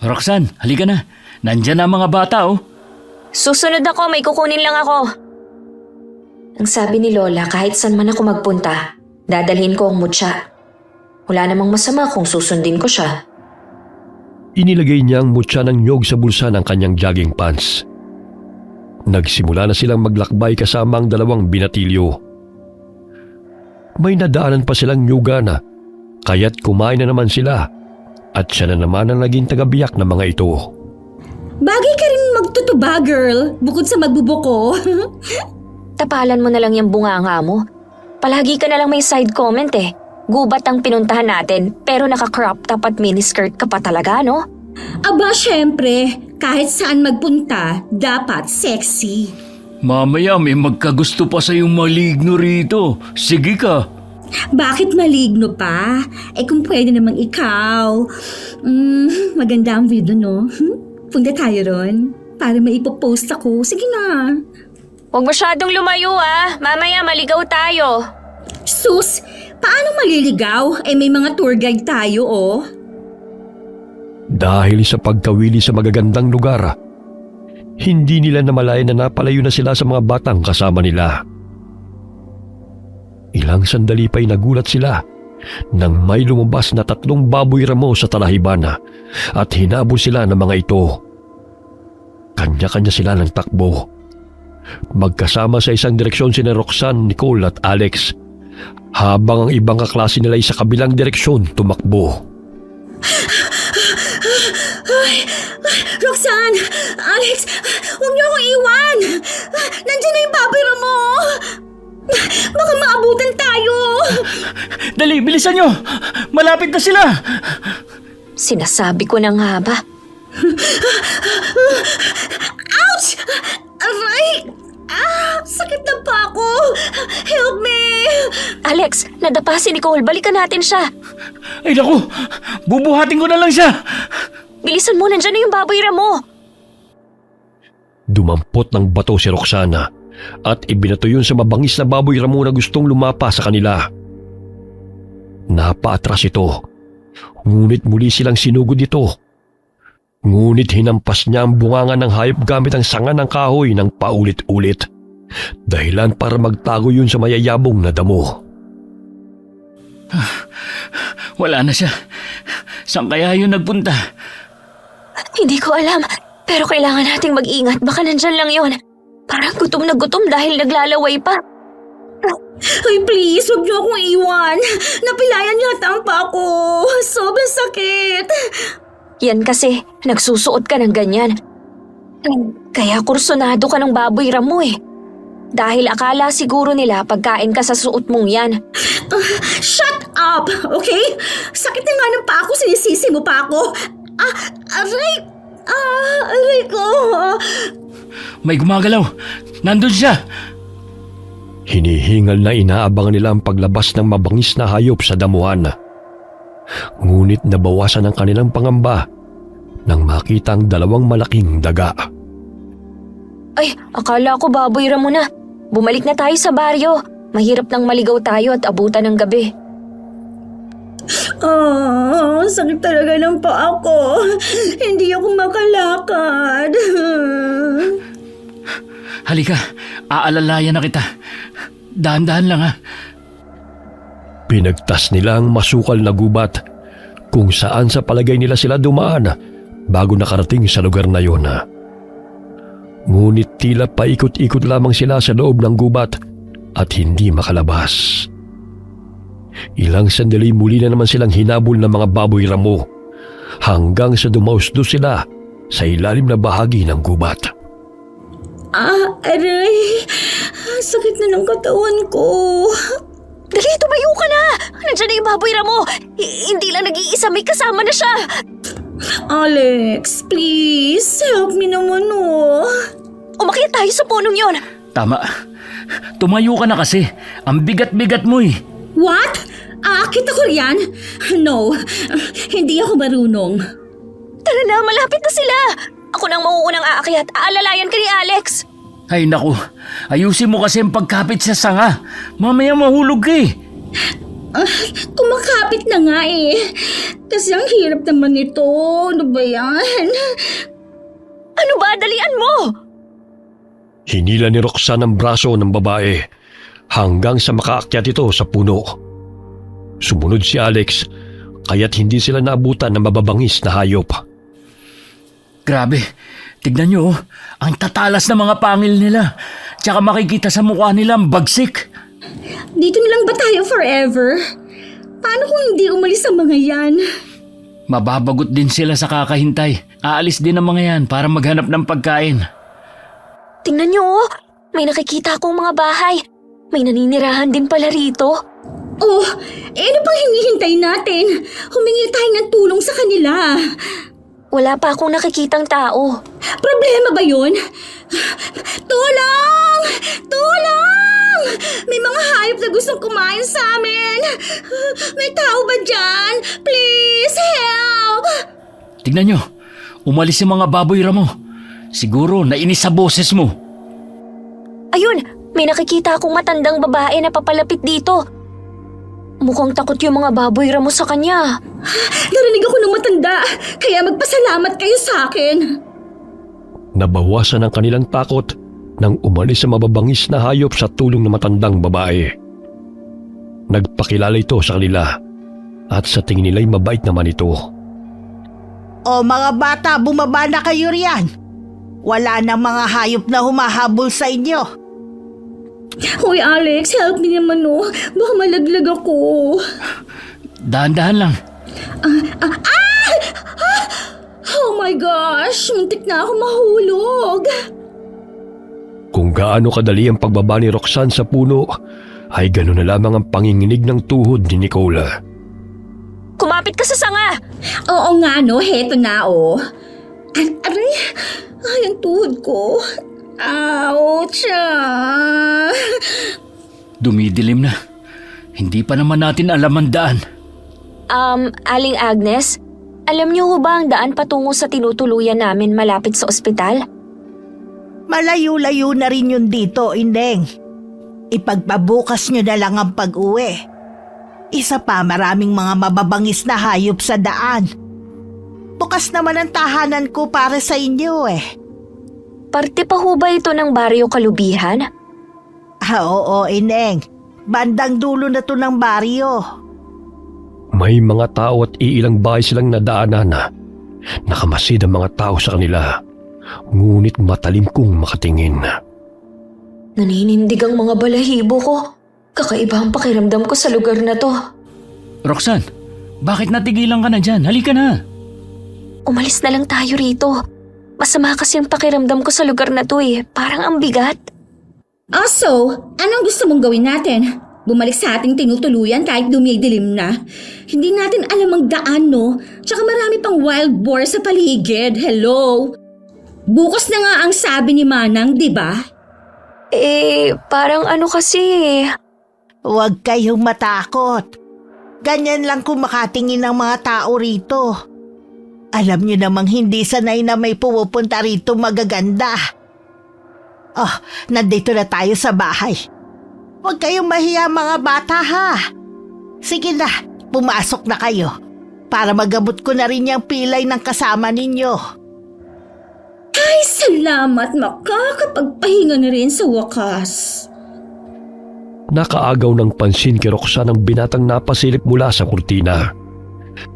Roxanne, halika na. Nandyan na ang mga bata, oh. Susunod ako, may kukunin lang ako. Ang sabi ni Lola, kahit saan man ako magpunta, dadalhin ko ang mutya. Wala namang masama kung susundin ko siya. Inilagay niya ang mutya ng nyog sa bulsa ng kanyang jogging pants. Nagsimula na silang maglakbay kasama ang 2 binatilyo. May nadaanan pa silang nyugana, kaya't kumain na naman sila at siya na naman ang naging tagabiyak ng mga ito. Bagay ka rin magtutuba, girl, bukod sa magbubuko. Tapalan mo na lang yung bunganga mo. Palagi ka na lang may side comment eh. Gubat ang pinuntahan natin, pero naka-crop top at miniskirt ka pa talaga, no? Aba, syempre, kahit saan magpunta, dapat sexy. Mamaya may magkagusto pa sa'yong maligno rito. Sige ka. Bakit maligno pa? Eh kung pwede namang ikaw. Maganda ang view doon, no? Punta tayo ron para maipopost ako. Sige na. Huwag masyadong lumayo ah. Mamaya maligaw tayo. Sus, paano maliligaw? Eh may mga tour guide tayo, oh. Dahil sa pagkawili sa magagandang lugar, hindi nila namalayan na napalayo na sila sa mga batang kasama nila. Ilang sandali pa'y nagulat sila nang may lumabas na 3 baboy ramo sa talahiban at hinabol sila ng mga ito. Kanya-kanya sila ng takbo. Magkasama sa isang direksyon sina Roxanne, Nicole at Alex, habang ang ibang kaklase nila ay sa kabilang direksyon tumakbo. Roxanne! Alex! Huwag niyo akong iwan! Nandiyan na yung baboy mo! Baka maabutan tayo! Dali, bilisan nyo! Malapit na sila! Sinasabi ko na nga ba? Ouch! Aray! Sakit na pa ako! Help me! Alex, nadapa si Nicole. Balikan natin siya. Ay naku! Bubuhatin ko na lang siya! Bilisan mo, nandyan na yung baboy mo. Dumampot ng bato si Roxana at ibinato yun sa mabangis na baboy ramo na gustong lumapa sa kanila. Napaatras ito, ngunit muli silang sinugod ito. Ngunit hinampas niya ang bunganga ng hayop gamit ang sanga ng kahoy ng paulit-ulit. Dahilan para magtago yun sa mayayabong na damo. Wala na siya. Saan kaya yun nagpunta? Hindi ko alam, pero kailangan nating mag-ingat. Baka nandyan lang yon. Parang gutom na gutom dahil naglalaway pa. Ay, please, huwag niyo akong iwan. Napilayan yata ang pa ako. Sobrang sakit. Yan kasi, nagsusuot ka ng ganyan. Kaya kursunado ka ng baboy mo eh. Dahil akala siguro nila pagkain ka sa suot mong yan. Shut up, okay? Sakit na nga ng pa ako, sinisisi mo pa ako. Aray! Aray ko! May gumagalaw. Nandun siya. Hinihingal na inaabangan nila ang paglabas ng mabangis na hayop sa damuhan. Ngunit nabawasan ang kanilang pangamba nang makita ang 2 malaking daga. Ay, akala ko baboy mo na. Bumalik na tayo sa baryo. Mahirap nang maligaw tayo at abutan ng gabi. Sakit talaga ng pa ako. Hindi ako makalakad. Halika, aalalayan na kita. Dahan-dahan lang ha. Pinagtas nila ang masukal na gubat kung saan sa palagay nila sila dumaan bago nakarating sa lugar na yon. Ngunit tila paikot-ikot lamang sila sa loob ng gubat at hindi makalabas. Ilang sandali muli na naman silang hinabol ng mga baboy ramo hanggang sa dumausdo sila sa ilalim na bahagi ng gubat. Aray, sakit na ng katawan ko. Dali, tumayo ka na! Nandiyan na yung baboy Ramo! Hindi lang nag-iisa, may kasama na siya! Alex, please, help me naman Umakyat tayo sa punong yon! Tama. Tumayo ka na kasi. Ang bigat-bigat mo eh. What? Aakit ako riyan? No, hindi ako marunong. Tara na, malapit na sila! Ako nang mauunang aakyat, aalalayan ka ni Alex! Ay naku, ayusin mo kasi ang pagkapit sa sanga. Mamaya mahulog ka eh. Kumakapit na nga eh. Kasi ang hirap naman ito. Ano ba yan? Ano ba? Dalian mo! Hinila ni Roxanne ang braso ng babae hanggang sa makaakyat ito sa puno. Sumunod si Alex kaya't hindi sila naabutan ng mababangis na hayop. Grabe, tignan nyo ang tatalas ng mga pangil nila. Tsaka makikita sa mukha nila ang bagsik. Dito na lang ba tayo forever? Paano kung hindi umalis ang mga yan? Mababagot din sila sa kakahintay. Aalis din ang mga yan para maghanap ng pagkain. Tingnan nyo, may nakikita akong mga bahay. May naninirahan din pala rito. Oh, ano pang hinihintay natin? Humingi tayo ng tulong sa kanila. Wala pa akong nakikitang tao. Problema ba yun? Tulong! Tulong! May mga hayop na gustong kumain sa amin. May tao ba dyan? Please, help! Tignan nyo, umalis yung mga baboy Ramo. Siguro nainis sa boses mo. Ayun, may nakikita akong matandang babae na papalapit dito. Mukhang takot yung mga baboy Ramo sa kanya. Narinig ako ng matanda, kaya magpasalamat kayo sa akin. Nabawasan ang kanilang takot nang umalis sa mababangis na hayop sa tulong ng matandang babae. Nagpakilala ito sa kanila at sa tingin nila'y mabait naman ito. O mga bata, bumaba na kayo riyan. Wala na mga hayop na humahabol sa inyo. Hoy Alex, help me naman Baka malaglag ako. Dahan-dahan lang. Oh my gosh, muntik na ako mahulog. Kung gaano kadali ang pagbaba ni Roxanne sa puno, ay gano'n na lamang ang panginginig ng tuhod ni Nicola. Kumapit ka sa sanga! Oo nga heto na Aray, ang tuhod ko. Ouch! Dumidilim na. Hindi pa naman natin alam ang daan. Aling Agnes, alam niyo ho ba ang daan patungo sa tinutuluyan namin malapit sa ospital? Malayo-layo na rin yun dito, Indeng. Ipagpabukas nyo na lang ang pag-uwi. Isa pa, maraming mga mababangis na hayop sa daan. Bukas naman ang tahanan ko para sa inyo Parte pa ho ba ito ng baryo Kalubihan? Oo, Indeng. Bandang dulo na to ng baryo. May mga tao at iilang bahay silang nadaanan na nakamasid ang mga tao sa kanila. Ngunit matalim kong makatingin. Naninindig ang mga balahibo ko. Kakaiba ang pakiramdam ko sa lugar na to. Roxanne, bakit natigilan ka na dyan? Halika na. Umalis na lang tayo rito. Masama kasi ang pakiramdam ko sa lugar na to Parang ang bigat. So, anong gusto mong gawin natin? Bumalik sa ating tinutuluyan kahit dumidilim na. Hindi natin alam ang daan, Tsaka marami pang wild boar sa paligid. Hello? Bukas na nga ang sabi ni Manang, di ba? Parang ano kasi Huwag kayong matakot. Ganyan lang kung makatingin ng mga tao rito. Alam nyo namang hindi sanay na may pumupunta rito magaganda. Nandito na tayo sa bahay. Huwag kayong mahiya mga bata ha. Sige na, pumasok na kayo. Para magabot ko na rin yung pilay ng kasama ninyo. Ay, salamat, makakapagpahinga na rin sa wakas. Nakaagaw ng pansin kay Roxanne ang binatang napasilip mula sa kurtina.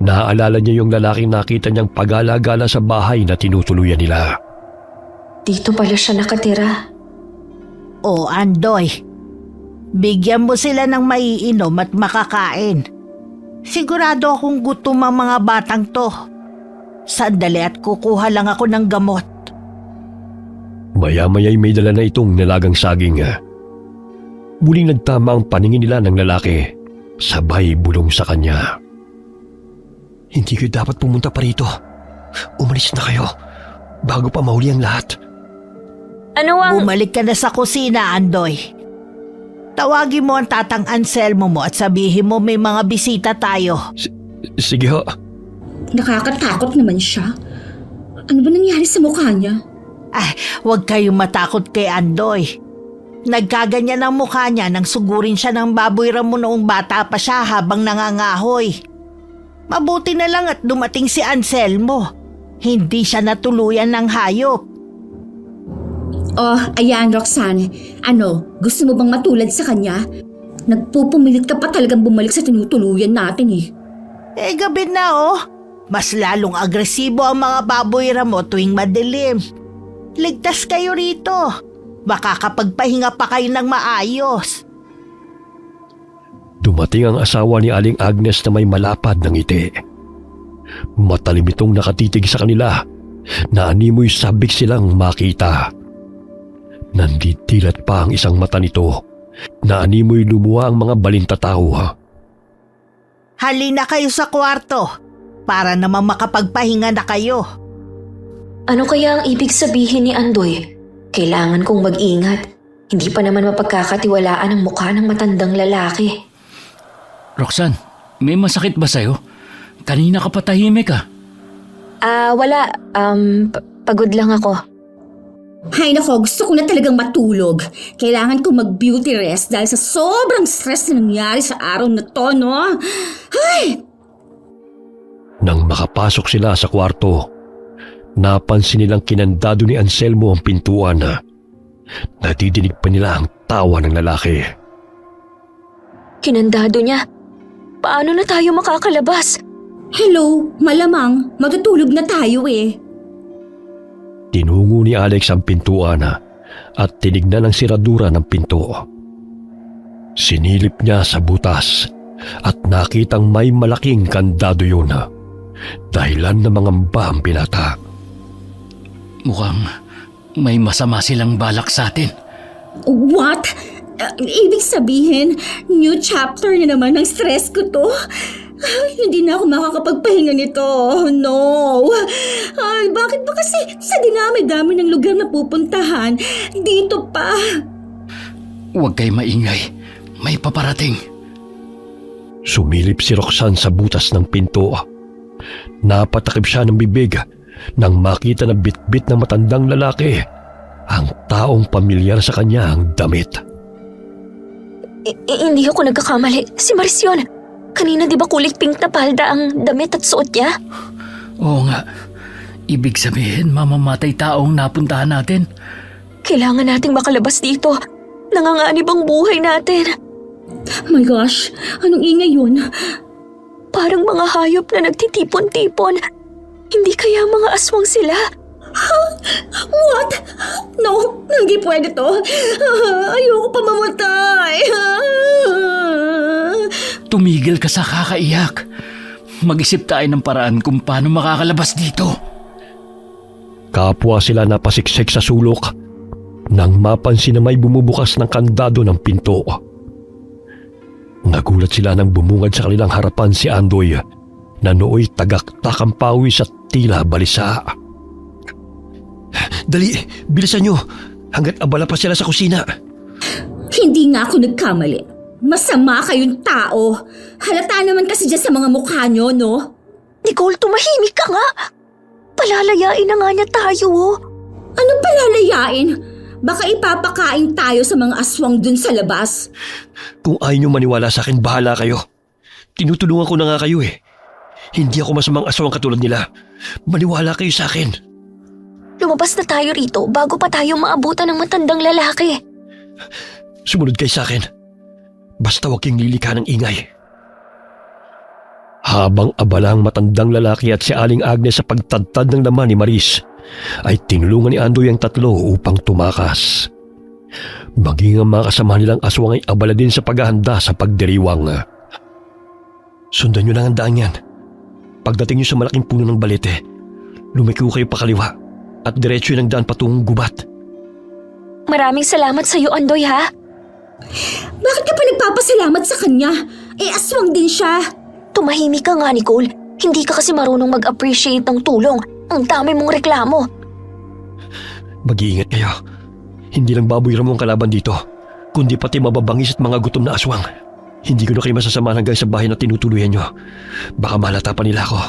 Naaalala niya yung lalaking nakita niyang pagala-gala sa bahay na tinutuluyan nila. Dito pala siya nakatira. O Andoy, bigyan mo sila ng maiinom at makakain. Sigurado akong gutom ang mga batang to. Sandali at kukuha lang ako ng gamot. Maya-maya'y may dala na itong nilagang saging. Muling nagtama ang paningin nila ng lalaki, sabay bulong sa kanya. Hindi kayo dapat pumunta pa rito. Umalis na kayo, bago pa mahuli ang lahat. Ano ang... Bumalik ka na sa kusina, Andoy. Tawagin mo ang tatang Anselmo mo at sabihin mo may mga bisita tayo. Sige ho. Nakakatakot naman siya. Ano ba nangyari sa mukha niya? Ay, huwag kayong matakot kay Andoy. Nagkaganyan ang mukha niya nang sugurin siya ng baboy ramo noong bata pa siya habang nangangahoy. Mabuti na lang at dumating si Anselmo. Hindi siya natuluyan ng hayop. Oh, ayan Roxanne. Ano, gusto mo bang matulad sa kanya? Nagpupumilit ka pa talagang bumalik sa tinutuluyan natin eh. Eh gabi na oh. Mas lalong agresibo ang mga baboy ramo tuwing madilim. Ligtas kayo rito. Baka kapagpahinga pa kayo ng maayos. Dumating ang asawa ni Aling Agnes na may malapad ng ngiti. Matalim itong nakatitig sa kanila na animoy sabik silang makita. Nanditilat pa ang isang mata nito na animoy lumuha ang mga balintatao. Halina kayo sa kwarto para naman makapagpahinga na kayo. Ano kaya ang ibig sabihin ni Andoy? Kailangan kong mag-ingat. Hindi pa naman mapagkakatiwalaan ang mukha ng matandang lalaki. Roxanne, may masakit ba sa'yo? Kanina ka pa tahimik ah. Wala. Pagod lang ako. Hay nako, gusto ko na talagang matulog. Kailangan ko mag-beauty rest dahil sa sobrang stress na nangyari sa araw na to, no? Ay! Nang makapasok sila sa kwarto, napansin nilang kinandado ni Anselmo ang pintuan. Nadidinig pa nila ang tawa ng lalaki. Kinandado niya. Paano na tayo makakalabas? Hello, malamang matutulog na tayo eh. Tinungo ni Alex ang pintuan at tinignan ang siradura ng pinto. Sinilip niya sa butas at nakitang may malaking kandado yun. Dahilan na mangamba ang binata. Mukhang may masama silang balak sa atin. What? Ibig sabihin, new chapter na naman ng stress ko to? Ay, hindi na ako makakapagpahinga nito. No. Ay, bakit ba kasi sa dinami-dami ng lugar na pupuntahan, dito pa? Huwag kayo maingay. May paparating. Sumilip si Roxanne sa butas ng pinto. Napatakip siya ng bibig nang makita na bitbit ng matandang lalaki ang taong pamilyar sa kanya ang damit. Hindi ako nagkakamali. Si Marcion. Kanina di ba kulay pink na palda ang damit at suot niya? Oo nga. Ibig sabihin, mamamatay taong napuntahan natin. Kailangan nating makalabas dito. Nanganganib ang buhay natin. My gosh, anong ingay yun? Parang mga hayop na nagtitipon-tipon. Hindi kaya mga aswang sila? What? No, hindi pwede to. Ayoko pa mamatay. Tumigil ka sa kakaiyak. Mag-isip tayo ng paraan kung paano makakalabas dito. Kapwa sila napasiksik sa sulok nang mapansin na may bumubukas ng kandado ng pinto. Nagulat sila nang bumungad sa kanilang harapan si Andoy na nooy tagaktak ang pawis at tila balisa. Dali, bilisan nyo hanggat abala pa sila sa kusina. Hindi nga ako nagkamali. Masama kayong tao. Halata naman kasi dyan sa mga mukha nyo, no? Nicole, tumahimik ka nga. Palalayain na nga niya tayo, oh. Anong palalayain? Baka ipapakain tayo sa mga aswang dun sa labas. Kung ayaw nyo maniwala sa akin, bahala kayo. Tinutulungan ko na nga kayo eh. Hindi ako masamang aswang katulad nila. Maniwala kayo sa akin. Lumabas na tayo rito bago pa tayo maabutan ng matandang lalaki. Sumunod kayo sa akin. Basta huwag kang lilika ng ingay. Habang abala ang matandang lalaki at si Aling Agnes sa pagtadtad ng laman ni Maris, ay tinulungan ni Andoy ang tatlo upang tumakas. Maging ang mga kasama nilang aswang ay abala din sa paghahanda sa pagdiriwang. Sundan nyo lang ang daan yan. Pagdating nyo sa malaking puno ng balete, lumiko kayo pakaliwa at diretso ng daan patungong gubat. Maraming salamat sa iyo, Andoy, ha? Bakit ka pa nagpapasalamat sa kanya? Aswang din siya. Tumahimik ka nga, Nicole. Hindi ka kasi marunong mag-appreciate ng tulong. Ang dami mong reklamo. Mag-iingat kayo. Hindi lang baboy ramo ang kalaban dito, kundi pati mababangis at mga gutom na aswang. Hindi ko na kayo masasamahan hanggang sa bahay na tinutuluyan nyo. Baka malata pa nila ako.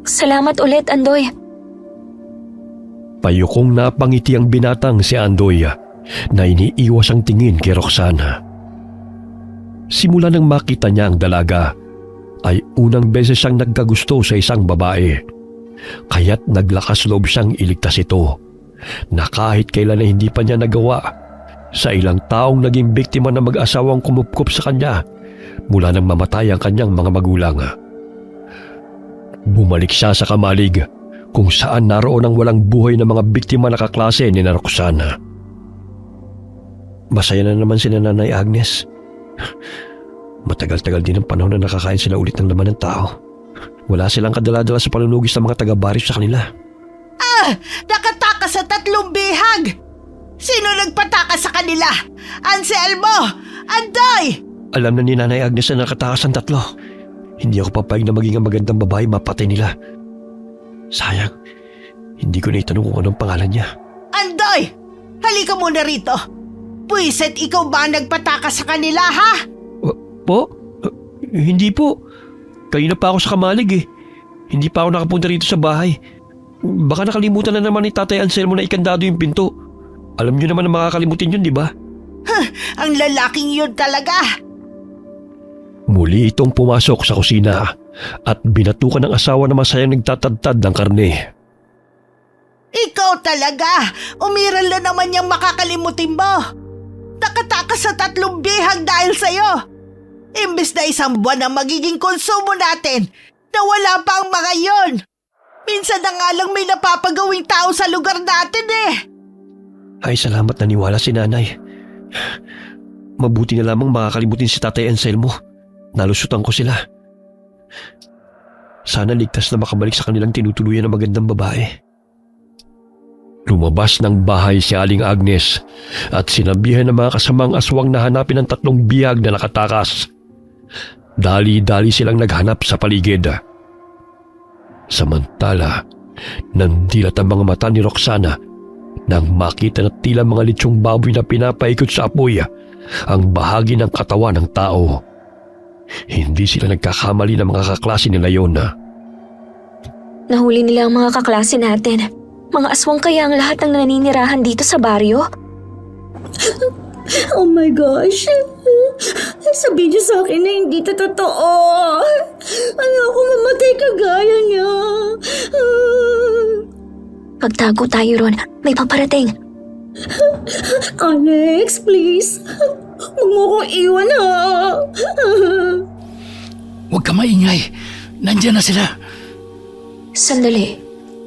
Salamat ulit, Andoy. Payukong napangiti ang binatang si Andoy na iniiwas ang tingin kay Roxana. Simula nang makita niya ang dalaga, ay unang beses siyang nagkagusto sa isang babae. Kaya't naglakas loob siyang iligtas ito, na kahit kailan na hindi pa niya nagawa sa ilang taong naging biktima ng mag-asawang kumupkup sa kanya mula nang mamatay ang kanyang mga magulang. Bumalik siya sa Kamalig, kung saan naroon ang walang buhay na mga biktima na kaklase ni Roxana. Masaya na naman si Nanay Agnes. Matagal-tagal din ang panahon na nakakain sila ulit ng laman ng tao. Wala silang kadaladala sa panunugis ng mga taga-baris sa kanila. Nakatakas sa 3 bihag! Sino nagpatakas sa kanila? Anselmo! Andoy! Alam na ni Nanay Agnes na nakatakas ang 3. Hindi ako papayag na maging ang magandang babae mapatay nila. Sayang, hindi ko na itanong kung anong pangalan niya. Andoy! Halika muna rito. Puwiset, ikaw ba ang nagpatakas sa kanila, ha? Po? Hindi po. Kanina pa ako sa Kamalig eh. Hindi pa ako nakapunta rito sa bahay. Baka nakalimutan na naman ni Tatay Anselmo na ikandado yung pinto. Alam niyo naman na makakalimutin yun, di ba? Ang lalaking yun talaga. Muli itong pumasok sa kusina at binatukan ng asawa na masayang nagtatadtad ng karne. Ikaw talaga! Umiral na naman yung makakalimutin mo! Nakatakas sa 3 bihag dahil sa'yo! Imbes na 1 buwan ang magiging konsumo natin, nawala pa ang mga yon! Minsan na nga lang may napapagawing tao sa lugar natin eh! Ay, salamat na niwala si Nanay. Mabuti na lamang makakalimutin si Tatay Anselmo. Nalusutan ko sila. Sana ligtas na makabalik sa kanilang tinutuluyan ng magandang babae. Lumabas ng bahay si Aling Agnes at sinabihan ng mga kasamang aswang na hanapin ang 3 bihag na nakatakas. Dali-dali silang naghanap sa paligid. Samantala, nandilat ang mga mata ni Roxana nang makita na tila mga litsyong baboy na pinapaikot sa apoy ang bahagi ng katawan ng tao. Hindi sila nagkakamali ng mga kaklase nila yon. Nahuli nila ang mga kaklase natin. Mga aswang kaya ang lahat ng naninirahan dito sa baryo? Oh my gosh. Sabihin niyo sa akin na hindi ito totoo. Ayoko mamatay kagaya niya. Pagtago tayo ron, may paparating. Alex, please. Huwag mo kong iwan, ha? Huwag ka maingay. Nandiyan na sila. Sandali,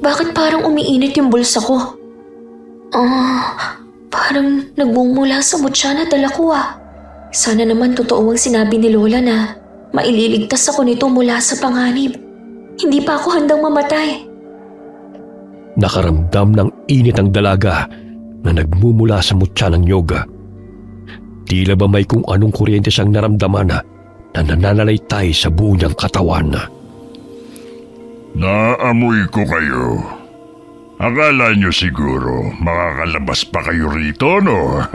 bakit parang umiinit yung bulsa ko? Parang nagmumula sa mutya na dala ko ah. Sana naman totoo ang sinabi ni Lola na maililigtas ako nito mula sa panganib. Hindi pa ako handang mamatay. Nakaramdam ng init ang dalaga na nagmumula sa mutya ng yoga. Tila ba may kung anong kuryente siyang naramdaman na nananalaytay sa buo niyang katawan. Naamoy ko kayo. Akala nyo siguro makakalabas pa kayo rito, no?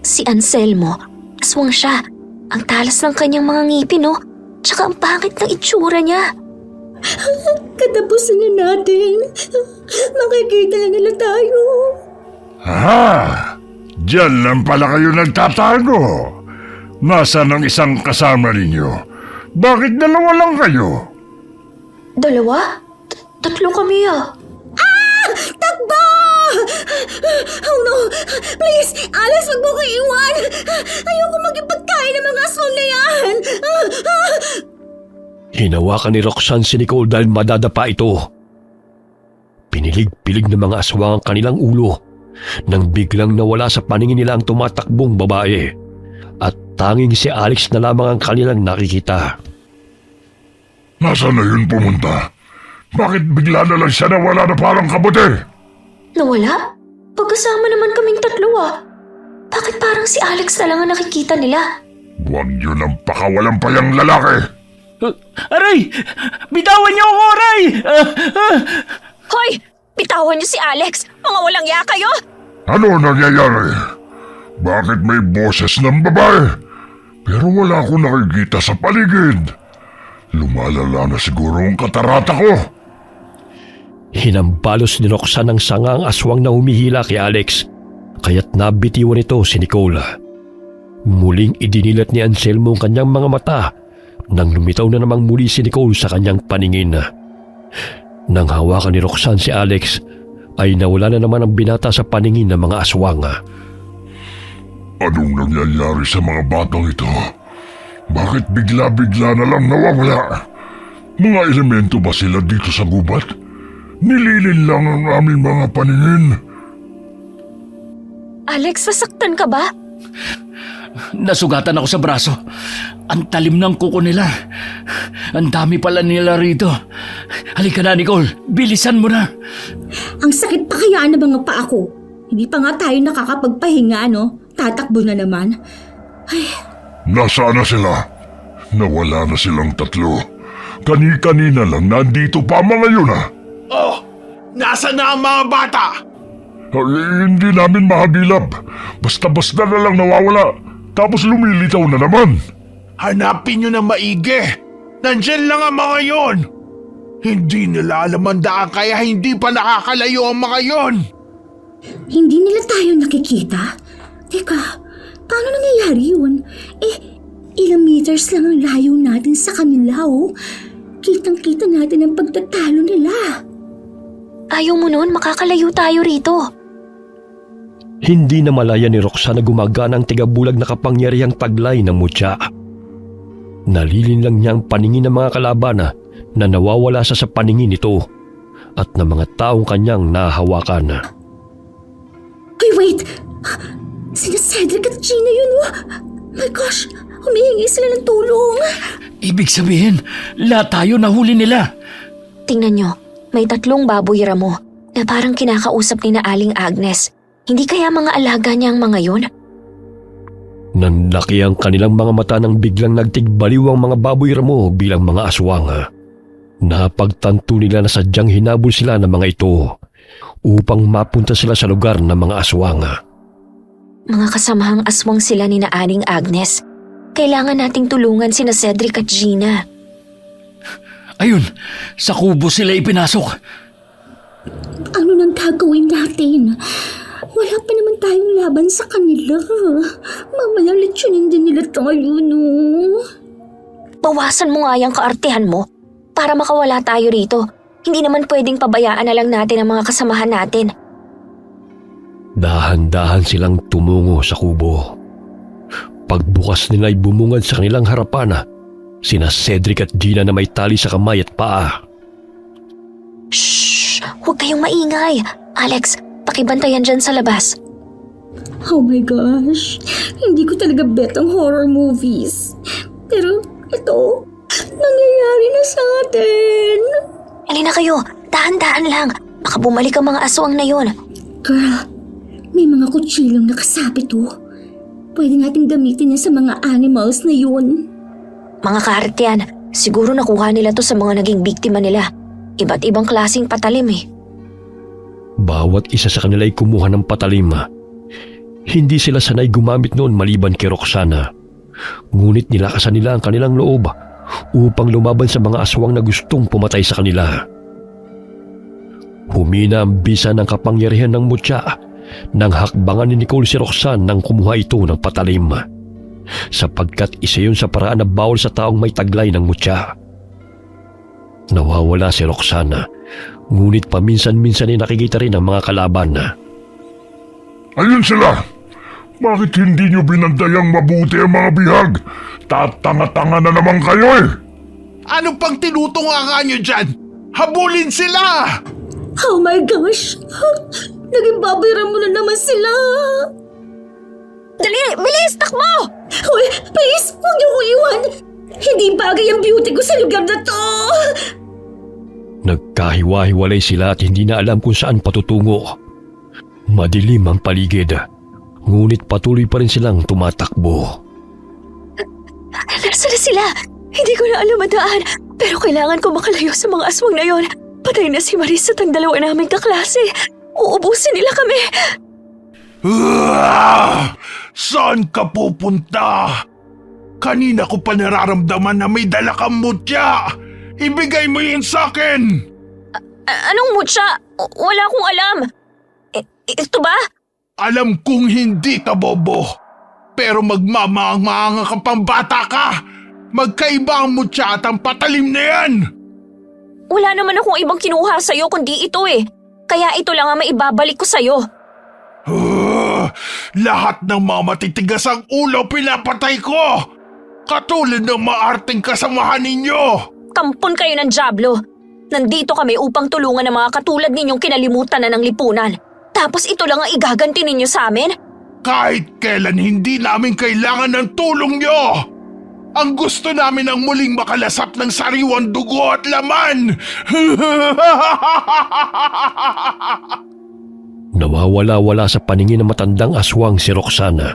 Si Anselmo, aswang siya. Ang talas ng kanyang mga ngipin, no? Tsaka ang pangit ng itsura niya. Katapusan na natin. Makikita na nila tayo. Ha? Diyan lang pala kayo nagtatago. Nasaan ang isang kasama ninyo? Bakit 2 lang kayo? 2? 3 kami ah. Takbo! Oh no! Please, Alex, wag mo ko iwan. Ayoko maging pagkain ng mga aswang na yan. Hinawakan ni Roxanne si Nicole dahil madadapa ito. Pinilig-pilig ng mga aswang ang kanilang ulo nang biglang nawala sa paningin nila ang tumatakbong babae at tanging si Alex na lamang ang kanilang nakikita. Nasaan na yun pumunta? Bakit bigla na lang siya nawala na parang kabote? Nawala? Pagkasama naman kaming tatlo Bakit parang si Alex na lang ang nakikita nila? Huwag yun ang pakawalampayang lalaki. Aray! Bitawan niyo ako, Aray! Hoy! Bitawan niyo si Alex! Mga walang ya kayo! Ano nangyayari? Bakit may boses ng babae? Pero wala akong nakikita sa paligid. Lumalala na siguro ang katarata ko. Hinambalos ni Roxanne ang sanga ang aswang na humihila kay Alex, kaya't nabitiwan ito si Nicole. Muling idinilat ni Anselmo ang kanyang mga mata nang lumitaw na namang muli si Nicole sa kanyang paningin. Nang hawakan ni Roxanne si Alex, ay nawala na naman ang binata sa paningin ng mga aswang. Anong nangyayari sa mga batang ito? Bakit bigla-bigla na lang nawawala? Mga elemento ba sila dito sa gubat? Nililin lang ang aming mga paningin. Alex, nasaktan ka ba? Nasugatan ako sa braso. Ang talim ng kuko nila. Ang dami pala nila rito. Halika na, Nicole. Bilisan mo na. Ang sakit pa kaya ng mga paa ko. Hindi pa nga tayo nakakapagpahinga, no? Tatakbo na naman. Ay, Nasaan na sila? Nawala na silang tatlo. Kani-kanina lang nandito pa mga yun Oh, nasa na ang mga bata? Hindi namin mahagilap. Basta-basta na lang nawawala. Tapos lumilitaw na naman. Hanapin nyo na maigi. Nandyan lang ang mga yon. Hindi nila alam ang daan kaya hindi pa nakakalayo ang mga yon. hindi nila tayo nakikita? Teka, paano nangyayari yun? Ilang meters lang ang layo natin sa kanila, oh. Kitang-kita natin ang pagtatalo nila. Ayaw mo nun, makakalayo tayo rito. Hindi na malaya ni Roxanne na gumagana ang tigabulag na kapangyarihang taglay ng mutya. Nalilin lang niya ang paningin ng mga kalaban na nawawala sa paningin nito at ng mga taong kanyang nahawakan. Ay, wait! Sina Cedric at Gina yun, oh. My gosh, humihingi sila ng tulong. Ibig sabihin, lahat tayo nahuli nila. Tingnan nyo, may 3 baboy ramo na parang kinakausap ni na Aling Agnes. Hindi kaya mga alaga niya ang mga yon? Nanlaki ang kanilang mga mata nang biglang nagtigbaliw ang mga baboy ramo bilang mga aswang. Napagtanto nila na sadyang hinabol sila ng mga ito upang mapunta sila sa lugar ng mga aswang. Mga kasamahang aswang sila ni na Aling Agnes. Kailangan nating tulungan sina Cedric at Gina. Ayun, sa kubo sila ipinasok. Ano nang gagawin natin? Wala pa naman tayong laban sa kanila. Mamaya lechonin din nila tayo, no? Bawasan mo nga yung kaartehan mo para makawala tayo rito. Hindi naman pwedeng pabayaan na lang natin ang mga kasamahan natin. Dahan-dahan silang tumungo sa kubo. Pagbukas nila ay bumungad sa kanilang harapan sina Cedric at Gina na may tali sa kamay at paa. Shh! Huwag kayong maingay. Alex, pakibantayan dyan sa labas. Oh my gosh, hindi ko talaga bet ang horror movies. Pero ito, nangyayari na sa atin. Halina kayo, dahan-dahan lang. Baka bumalik ang mga aswang na yon. Girl, may mga kutsilong nakasabit, oh. Pwede natin gamitin yan sa mga animals na yun. Mga kaartehan, siguro nakuha nila to sa mga naging biktima nila. Iba't ibang klaseng patalim eh. Bawat isa sa kanila ay kumuha ng patalim. Hindi sila sanay gumamit noon maliban kay Roxana. Ngunit nilakasan nila ang kanilang loob upang lumaban sa mga aswang na gustong pumatay sa kanila. Humina ang bisa ng kapangyarihan ng mutya nang hakbangan ni Nicole si Roxanne nang kumuha ito ng patalim. Sapagkat isa yun sa paraan na bawal sa taong may taglay ng mutya. Nawawala si Roxana, ngunit paminsan-minsan ay nakikita rin ang mga kalaban. Ayun sila! Bakit hindi nyo binandayang mabuti ang mga bihag? Tatanga-tanga na naman kayo eh! Ano pang tinutunga nyo dyan? Habulin sila! Oh my gosh! Naging babayaran mo na naman sila! Dali! Bilis! Takbo! Hoy, please! Huwag niyo ko iwan! Hindi bagay ang beauty ko sa lugar na to! Nagkahiwa-hiwalay sila at hindi na alam kung saan patutungo. Madilim ang paligid, ngunit patuloy pa rin silang tumatakbo. Nasaan na sila? Hindi ko na alam ang daan. Pero kailangan ko makalayo sa mga aswang na yon. Patay na si Maris at ang dalawa naming kaklase. Uubusin nila kami. Saan ka pupunta? Kanina ko pa nararamdaman na may dala kang mutya. Ibigay mo yun sa akin. Anong mutya? Wala akong alam. Ito ba? Alam kong hindi ka bobo. Pero magmamahanga kang pambata ka. Magkaiba ang mutya at ang patalim na yan. Wala naman akong ibang kinuha sa'yo kundi ito eh. Kaya ito lang ang maibabalik ko sa'yo. Lahat ng mga matitigas ang ulo pinapatay ko. Katulad ng maarting kasamahan ninyo. Kampon kayo ng dyablo. Nandito kami upang tulungan ang mga katulad ninyong kinalimutan na ng lipunan. Tapos ito lang ang igaganti ninyo sa amin? Kahit kailan hindi namin kailangan ng tulong nyo. Ang gusto namin ang muling makalasap ng sariwang dugo at laman. Nawawala-wala sa paningin ng matandang aswang si Roxana,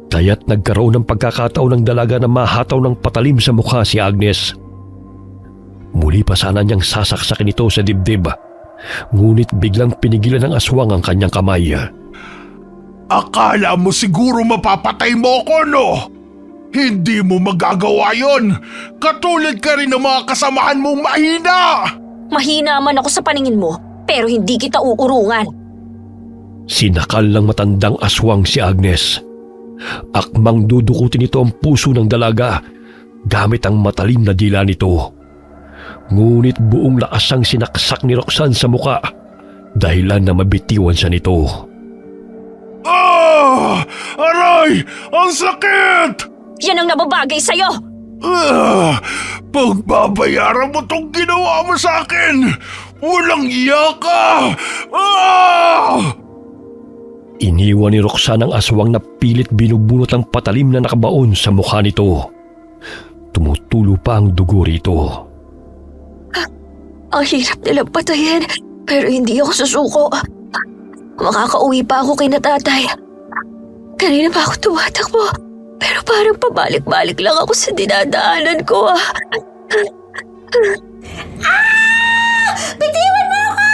kaya't nagkaroon ng pagkakataon ng dalaga na mahataw ng patalim sa mukha si Agnes. Muli pa sana niyang sasaksakin ito sa dibdib, ngunit biglang pinigilan ng aswang ang kanyang kamay. Akala mo siguro mapapatay mo ako, no? Hindi mo magagawa yon. Katulad ka rin ng mga kasamahan mong mahina. Mahina man ako sa paningin mo, pero hindi kita uurungan. Sinakal ng matandang aswang si Agnes. Akmang dudukutin nito ang puso ng dalaga gamit ang matalim na dila nito. Ngunit buong lakas ang sinaksak ni Roxanne sa muka, dahilan na mabitiwan siya nito. Aray! Ang sakit! Yan ang nababagay sa'yo! Pagbabayaran mo tong ginawa mo sa akin! Walang iya ka! Iniwan ni Roxanne ang aswang na pilit binubunot ang patalim na nakabaon sa mukha nito. Tumutulo pa ang dugo rito. Ang hirap nilang patayin, pero hindi ako susuko. Makakauwi pa ako kay na tatay. Kanina pa ako tumatakbo, pero parang pabalik-balik lang ako sa dinadaanan ko. Bitiwan mo ako!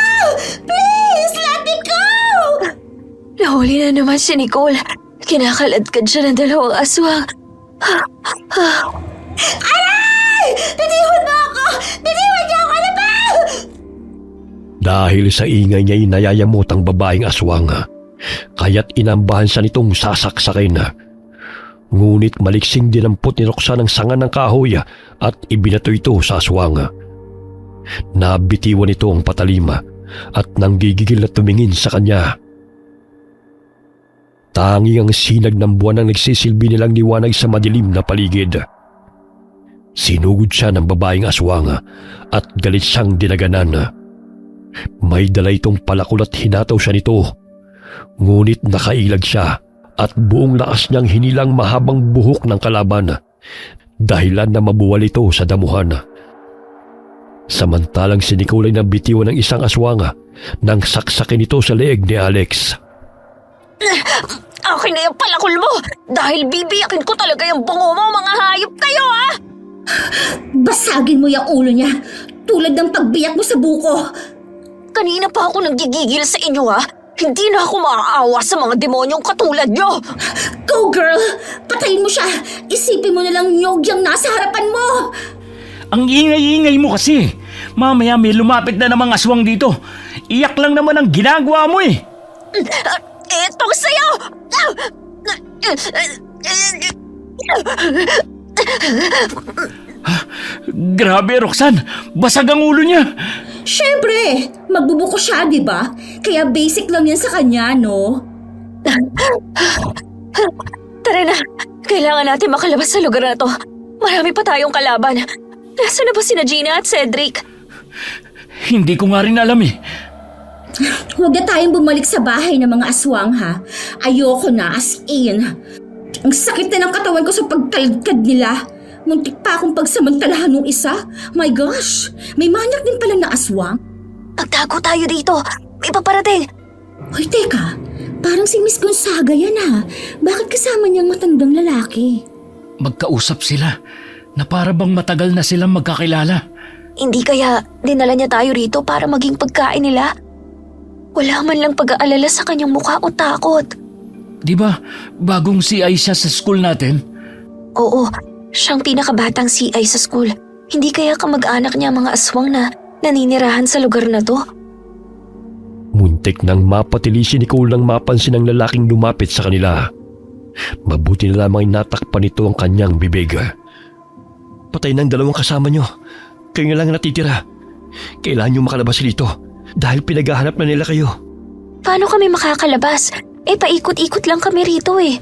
Please, let me go! Nahuli na naman si Nicole. Kinakaladkad siya ng dalawang aswang. Aray! Bitiwan mo ako! Bitiwan niyo ako na ba? Dahil sa ingay niya'y nayayamot ang babaeng aswang, kaya't inambahan siya nitong sasaksakin. Ngunit maliksing dinampot ni Roxanne ang sanga ng kahoy at ibinato ito sa aswang. Nabitiwan ito ang patalima at nanggigigil na tumingin sa kanya. Tanging ang sinag ng buwan ang nagsisilbi nilang liwanag sa madilim na paligid. Sinugod siya ng babaeng aswang at galit siyang dinaganan. May dala itong palakol at hinataw siya nito. Ngunit nakailag siya at buong lakas niyang hinilang mahabang buhok ng kalaban, dahilan na mabuwal ito sa damuhan. Samantalang si Nicole ay nabitiwan ng isang aswang nang saksakin ito sa leeg ni Alex. Akin na yung palakol mo! Dahil bibiyakin ko talaga yung bungo mo, mga hayop kayo, ha! Basagin mo yung ulo niya, tulad ng pagbiyak mo sa buko. Kanina pa ako nanggigigil sa inyo, ha? Hindi na ako maaawa sa mga demonyong katulad nyo! Go, girl! Patayin mo siya! Isipin mo na lang nyog yung nasa harapan mo! Ang ingay-ingay mo kasi. Mamaya may lumapit na namang aswang dito. Iyak lang naman ang ginagawa mo eh. Itong sa'yo! Grabe, Roxanne. Basag ang ulo niya. Siyempre, magbubuko siya, di ba? Kaya basic lang yan sa kanya, no? Tara na, kailangan natin makalabas sa lugar na to. Marami pa tayong kalaban. Nasaan na ba sina Gina at Cedric? Hindi ko nga rin alam eh. Huwag na tayong bumalik sa bahay ng mga aswang ha. Ayoko na, as in. Ang sakit na ng katawan ko sa pagtalkad nila. Muntik pa akong pagsamantalahan ng isa. My gosh, may manyak din pala na aswang. Magtago tayo dito. May paparating. Hoy, teka. Parang si Miss Gonzaga yan ha. Bakit kasama niyang matandang lalaki? Magkausap sila na para bang matagal na silang magkakilala. Hindi kaya dinala niya tayo rito para maging pagkain nila? Wala man lang pag-aalala sa kanyang mukha o takot. Di ba, bagong CI siya sa school natin? Oo, siyang pinakabatang CI sa school. Hindi kaya kamag-anak niya mga aswang na naninirahan sa lugar na to? Muntik nang mapatili si Nicole nang mapansin ang lalaking lumapit sa kanila. Mabuti na lamang ay natakpan nito ang kanyang bibig. Patay na ang dalawang kasama nyo. Kayo na lang natitira. Kailangan nyo makalabas dito dahil pinaghahanap na nila kayo. Paano kami makakalabas? Paikot-ikot lang kami rito eh.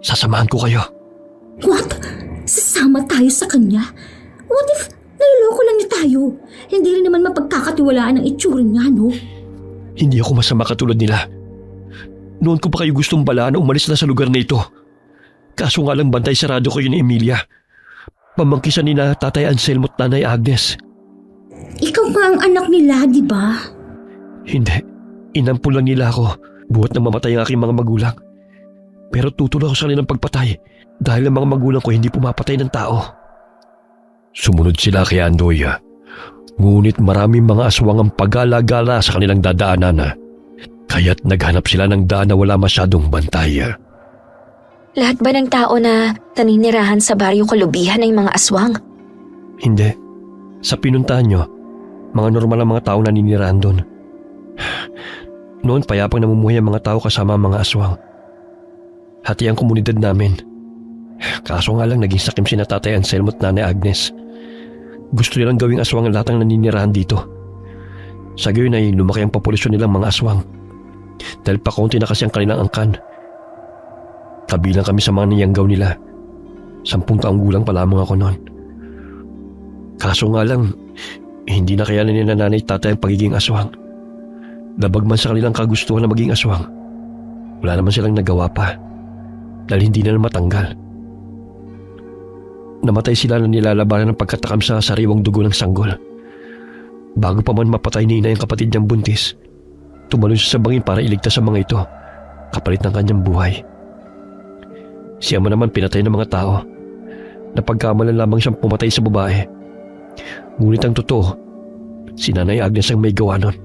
Sasamahan ko kayo. What? Sasama tayo sa kanya? What if naloloko lang niya tayo? Hindi rin naman mapagkakatiwalaan ang itsura niya, no? Hindi ako masama katulad nila. Noon ko pa kayo gustong balaan na umalis na sa lugar na ito. Kaso nga lang bantay sarado kayo ni Emilia. Pamangkisan ni na Tatay Anselmo at Nanay Agnes. Ikaw nga ang anak nila, di ba? Hindi. Inampun lang nila ako buhat na mamatay ang aking mga magulang. Pero tutulong ako sa kanilang pagpatay dahil ang mga magulang ko hindi pumapatay ng tao. Sumunod sila kay Andoy. Ngunit maraming mga aswang ang pagala-gala sa kanilang dadaanan. Kaya't naghanap sila ng daan na wala masyadong bantay. Lahat ba ng tao na naninirahan sa baryo Kalubihan ay mga aswang? Hindi. Sa pinuntahan nyo, mga normal ang mga tao na naninirahan doon. Noon payapang namumuhay ang mga tao kasama ang mga aswang. Hati ang komunidad namin. Kaso nga lang naging sakim si na Tatay Anselmo at Nanay Agnes. Gusto nilang gawing aswang ang lahat ng naninirahan dito. Sa gayon ay lumaki ang populasyon nilang mga aswang. Dahil pakunti na kasi ang kanilang angkan. Kabilang kami sa mga niyanggaw nila. 10 taong gulang pa lamang ako noon. Kaso nga lang, hindi na kayanan ni Nanay Tatay ang pagiging aswang. Labag man sa kanilang kagustuhan na maging aswang, wala naman silang nagawa pa dahil hindi na matanggal. Namatay sila na nilalabanan ng pagkatakam sa sariwang dugo ng sanggol. Bago pa man mapatay ni Ina yung kapatid niyang buntis, tumalon siya sa bangin para iligtas sa mga ito, kapalit ng kanyang buhay. Siya man naman pinatay ng mga tao. Napagkamalan lamang siyang pumatay sa babae. Ngunit ang totoo, si Nanay Agnes ang may gawa nun.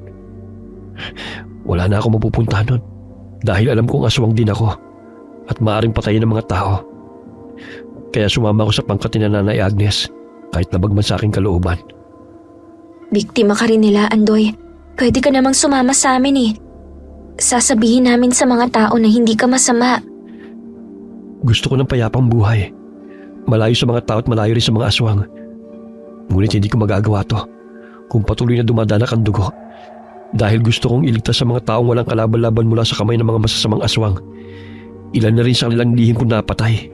Wala na ako mapupuntahan nun dahil alam kong aswang din ako at maaaring patayin ng mga tao. Kaya sumama ako sa pangkat ni Nanay Agnes kahit labag man sa aking kalooban. Biktima ka rin nila, Andoy. Pwede ka namang sumama sa amin eh. Sasabihin namin sa mga tao na hindi ka masama. Gusto ko ng payapang buhay. Malayo sa mga tao at malayo rin sa mga aswang. Ngunit hindi ko magagawa to kung patuloy na dumadanak ang dugo. Dahil gusto kong iligtas sa mga taong walang kalaban-laban mula sa kamay ng mga masasamang aswang. Ilan na rin sa kanilang lihim kong napatay.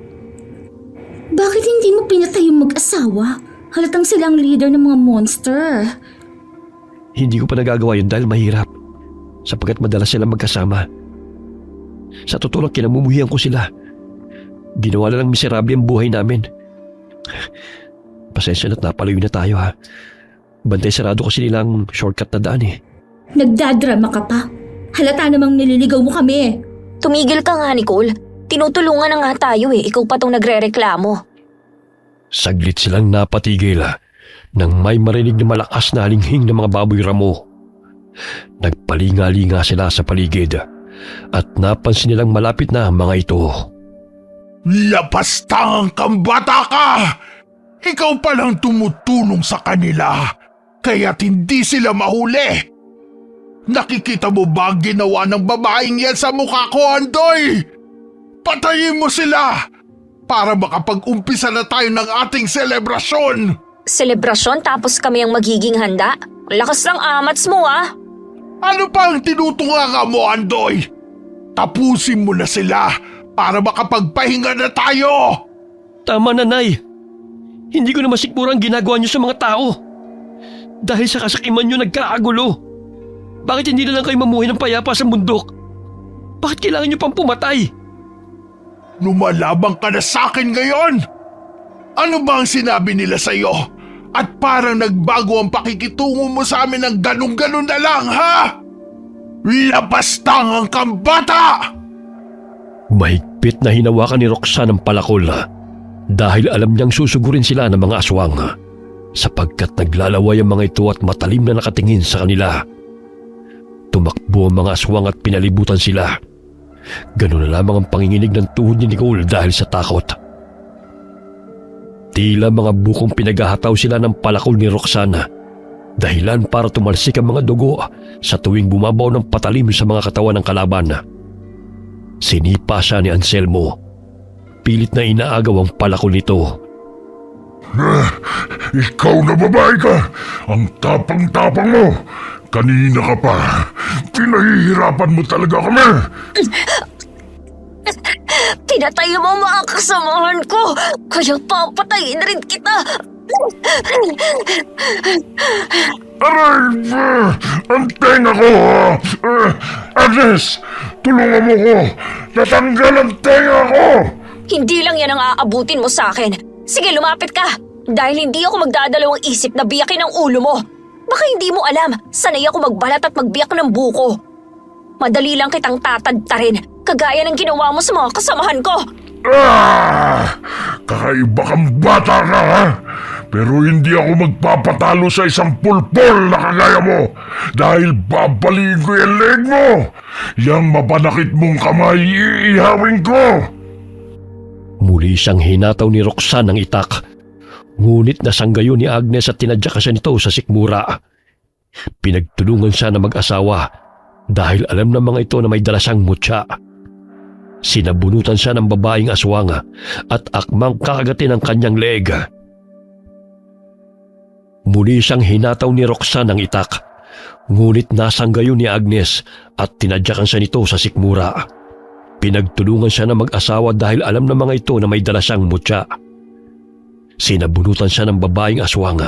Bakit hindi mo pinatay yung mag-asawa? Halatang sila ang leader ng mga monster. Hindi ko pa nagagawa yun dahil mahirap. Sapagkat madalas silang magkasama. Sa totoo lang kinamumuhian ko sila. Ginawa na lang miserable ang buhay namin. Pasensya na't napalayo na tayo ha. Bantay sarado kasi nilang shortcut na daan eh. Nagdadrama ka pa. Halata namang nililigaw mo kami. Tumigil ka nga, Nicole. Tinutulungan na nga tayo eh. Ikaw pa tong nagre-reklamo. Saglit silang napatigil nang may marinig na malakas na halinghing ng mga baboy ramo. Nagpalinga-linga sila sa paligid at napansin nilang malapit na ang mga ito. Lapastang kang bata ka! Ikaw palang tumutulong sa kanila, kaya't hindi sila mahuli. Nakikita mo ba ang ginawa ng babaeng yan sa mukha ko, Andoy? Patayin mo sila para makapag-umpisa na tayo ng ating selebrasyon. Selebrasyon tapos kami ang magiging handa? Lakas ng amats mo ah! Ano pa ang tinutunganga mo, Andoy? Tapusin mo na sila para makapagpahinga na tayo! Tama na, Nay. Hindi ko na masikmura ang ginagawa niyo sa mga tao. Dahil sa kasakiman niyo nagkaagulo. Bakit hindi na lang kayo mamuhay ng payapa sa bundok? Bakit kailangan niyo pang pumatay? Lumalabang ka na sa akin ngayon! Ano ba ang sinabi nila sa'yo? At parang nagbago ang pakikitungo mo sa amin ng ganun-ganun na lang, ha? Labastang ang kambata! Mahigpit na hinawakan ni Roxanne ang palakol dahil alam niyang susugurin sila ng mga aswang sapagkat naglalaway ang mga ito at matalim na nakatingin sa kanila. Tumakbo ang mga aswang at pinalibutan sila. Ganun na lamang ang panginginig ng tuhod ni Nicole dahil sa takot. Tila mga bukong pinaghahataw sila ng palakol ni Roxanne, dahilan para tumalsik ang mga dugo sa tuwing bumabaw ng patalim sa mga katawan ng kalaban. Sinipa siya ni Anselmo. Pilit na inaagaw ang palakol nito. Ikaw na babae ka! Ang tapang-tapang mo! Kanina ka pa! Pinahihirapan mo talaga kami! Pinatay mo ang mga kasamahan ko, kaya papatayin rin kita! Aray! Ang tenga ko! Agnes! Tulungan mo ko! Natanggal ang tenga ko! Hindi lang yan ang aabutin mo sa akin. Sige, lumapit ka! Dahil hindi ako magdadalawang isip na biyakin ang ulo mo. Baka hindi mo alam, sanay ako magbalat at magbiyak ng buko. Madali lang kitang tatadtarin, kagaya ng ginawa mo sa mga kasamahan ko. Kakaiba kang bata ka, ha? Pero hindi ako magpapatalo sa isang pulpol na kagaya mo dahil babaliin ko yung leg mo. Yang mapanakit mong kamay, iihawin ko. Muli siyang hinataw ni Roxanne ang itak. Ngunit nasanggayo ni Agnes at tinadya siya nito sa sikmura. Pinagtulungan siya na mag-asawa dahil alam ng mga ito na may dala siyang mutya. Sinabunutan siya ng babaeng aswang at akmang kakagatin ang kanyang leeg. Muli siyang hinataw ni Roxanne ang itak. Ngunit nasanggayo ni Agnes at tinadyakan siya nito sa sikmura. Pinagtulungan siya na mag-asawa dahil alam ng mga ito na may dala siyang mutya. Sinabunutan siya ng babaeng aswang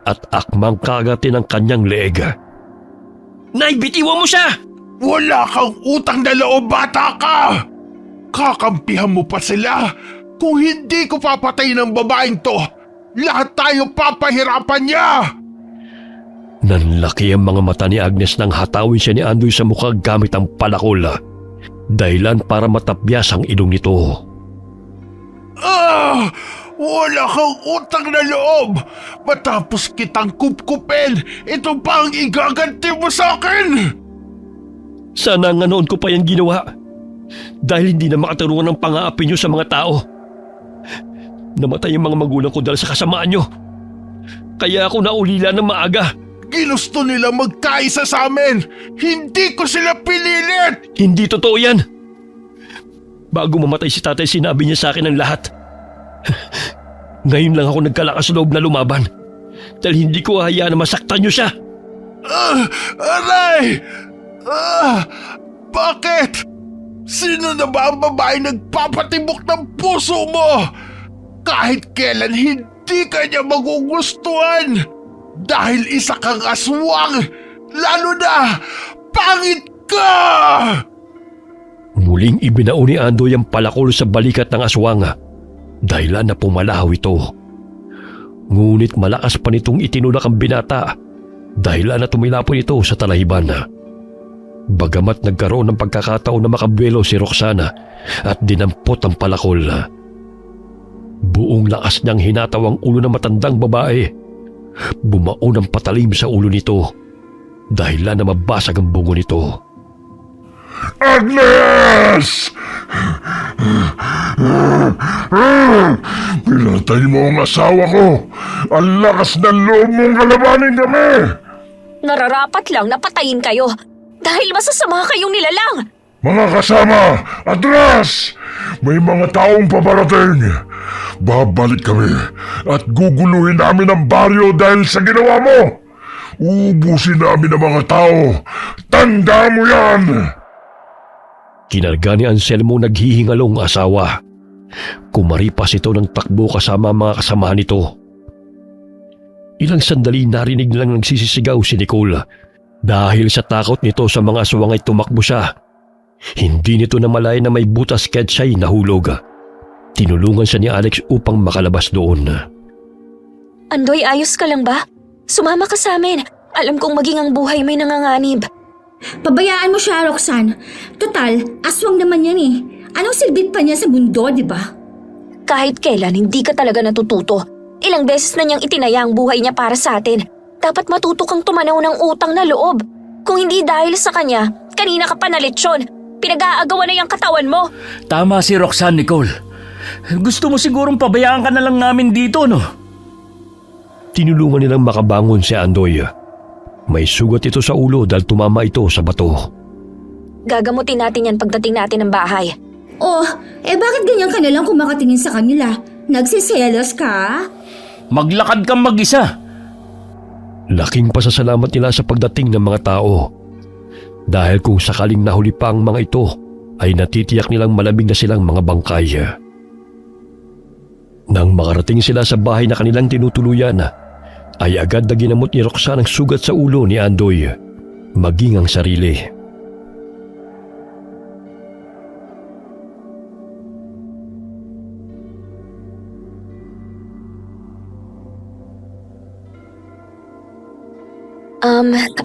at akmang kagatin ang kanyang leeg. Nay, bitiwan mo siya! Wala kang utang na loob, bata ka! Kakampihan mo pa sila. Kung hindi ko papatayin ang babaeng to, lahat tayo papahirapan niya! Nanlaki ang mga mata ni Agnes nang hatawin siya ni Andoy sa mukha gamit ang palakol. Dahilan para matapyas ang ilong nito. Wala kang utang na loob! Matapos kitang kupkupin, ito pa ang igaganti mo sa akin! Sana nga noon ko pa yan ginawa. Dahil hindi na makatarungan ng pang-aapi niyo sa mga tao. Namatay ang mga magulang ko dahil sa kasamaan niyo. Kaya ako naulila ng maaga. Ginusto nila magkaisa sa amin! Hindi ko sila pinilit! Hindi totoo yan. Bago mamatay si tatay, sinabi niya sa akin ang lahat. Ngayon lang ako nagkalakas loob na lumaban. Dahil hindi ko hayaan na masaktan niyo siya. Aray! Bakit? Sino na ba ang babae nagpapatibok ng puso mo? Kahit kailan hindi ka niya magugustuhan. Dahil isa kang aswang, lalo na pangit ka! Muling ibinao ni Andoy ang palakol sa balikat ng aswang dahilan na pumalaw ito. Ngunit malakas pa nitong itinulak ang binata dahilan na tumilapon ito sa talahiban. Bagamat nagkaroon ng pagkakataon na makabuelo si Roxanne at dinampot ang palakol. Buong lakas niyang hinataw ang ulo ng matandang babae. Bumaon ang patalim sa ulo nito dahilan na mabasag ang bungo nito. Agnes! Pinatay mo ang asawa ko! Ang lakas ng loob mong kalabanin kami! Nararapat lang na patayin kayo dahil masasama kayong nilalang. Mga kasama, atras! May mga taong paparating. Babalik kami at guguluhin namin ang baryo dahil sa ginawa mo. Uubusin namin ang mga tao. Tanda mo yan! Kinarga ni Anselmo naghihingalong asawa. Kumaripas ito ng takbo kasama ang mga kasamahan nito. Ilang sandali narinig nilang nagsisisigaw si Nicole. Dahil sa takot nito sa mga aswang ay tumakbo siya. Hindi nito namalaya na may butas kahit siya'y nahulog. Tinulungan siya ni Alex upang makalabas doon. Andoy, ayos ka lang ba? Sumama ka sa amin. Alam kong maging ang buhay may nanganganib. Pabayaan mo siya, Roxanne. Total, aswang naman yan eh. Anong silbit pa niya sa mundo, di ba? Kahit kailan, hindi ka talaga natututo. Ilang beses na niyang itinaya ang buhay niya para sa atin. Dapat matuto kang tumanaw ng utang na loob. Kung hindi dahil sa kanya, kanina ka pa na lechon. Pinag-aagawan na yung katawan mo. Tama si Roxanne, Nicole. Gusto mo sigurong pabayaan ka na lang namin dito, no? Tinulungan nilang makabangon si Andoy. May sugat ito sa ulo dahil tumama ito sa bato. Gagamutin natin yan pagdating natin ng bahay. Oh, bakit ganyan ka nalang kung makatingin sa kanila? Nagsiselos ka? Maglakad kang mag-isa. Laking pasasalamat nila sa pagdating ng mga tao. Dahil kung sakaling nahuli pa ang mga ito, ay natitiyak nilang malamig na silang mga bangkay. Nang makarating sila sa bahay na kanilang tinutuluyan, ay agad na ginamot ni Roxanne ang sugat sa ulo ni Andoy, maging ang sarili.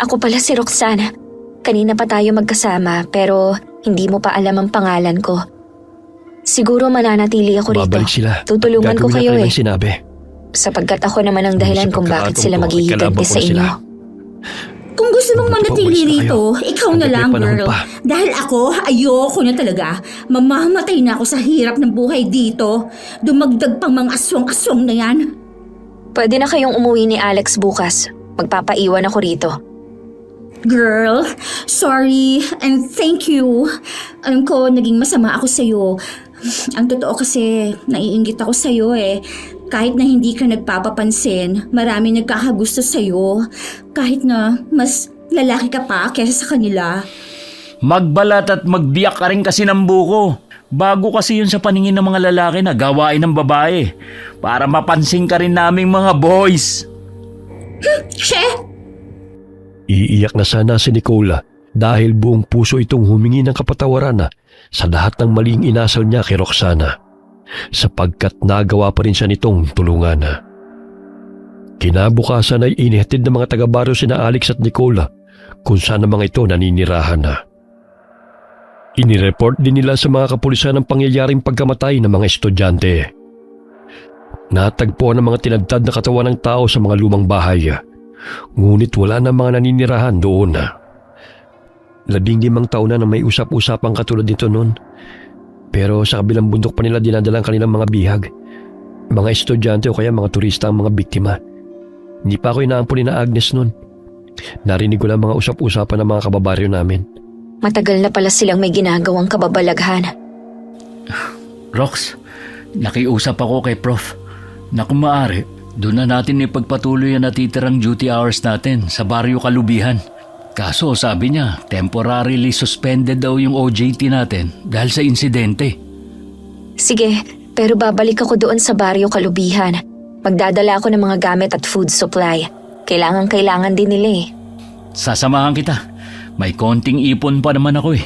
Ako pala si Roxanne. Kanina pa tayo magkasama pero hindi mo pa alam ang pangalan ko. Siguro mananatili ako rito. Babalik sila. Tutulungan ko kayo Gagawin na sinabi. Sapagkat ako naman ang dahilan kung bakit sila maghihiganti sa inyo. Kung gusto mong manatili rito, ikaw na lang, girl. Pa. Dahil ako, ayoko na talaga. Mamamatay na ako sa hirap ng buhay dito. Dumagdag pang mga aswang-aswang na yan. Pwede na kayong umuwi ni Alex bukas. Magpapaiwan ako rito. Girl, sorry and thank you. Alam ko, naging masama ako sa'yo. Ang totoo kasi, naiinggit ako sa'yo eh. Kahit na hindi ka nagpapapansin, marami nagkakagusto sa'yo. Kahit na mas lalaki ka pa kaysa sa kanila. Magbalat at magbiyak ka rin kasi ng buko. Bago kasi yun sa paningin ng mga lalaki na gawain ng babae. Para mapansin ka rin naming mga boys. She! Iiyak na sana si Nicole dahil buong puso itong humingi ng kapatawaran sa lahat ng maling inasal niya kay Roxana, sapagkat nagawa pa rin siya nitong tulungan. Kinabukasan ay inihatid ng mga taga-baryo sina Alex at Nicole kung saan ang mga ito naninirahan. Inireport din nila sa mga kapulisan ang pangyayaring pagkamatay ng mga estudyante. Natagpuan ang mga tinadtad na katawan ng tao sa mga lumang bahay. Ngunit wala na mga naninirahan doon. 15 taon na may usap-usapang katulad nito noon. Pero sa kabilang bundok pa nila dinadala ang kanilang mga bihag. Mga estudyante o kaya mga turista ang mga biktima. Hindi pa ako inaampun na Agnes noon. Narinig ko lang mga usap-usapan ng mga kababaryo namin. Matagal na pala silang may ginagawang kababalaghan. Rox, nakiusap ako kay Prof. Na kung maaari, doon na natin ipagpatuloy ang natitirang duty hours natin sa Baryo Kalubihan. Kaso sabi niya, temporarily suspended daw yung OJT natin dahil sa insidente. Sige, pero babalik ako doon sa Baryo Kalubihan. Magdadala ako ng mga gamit at food supply. Kailangan din nila eh. Sasamahan kita. May konting ipon pa naman ako eh.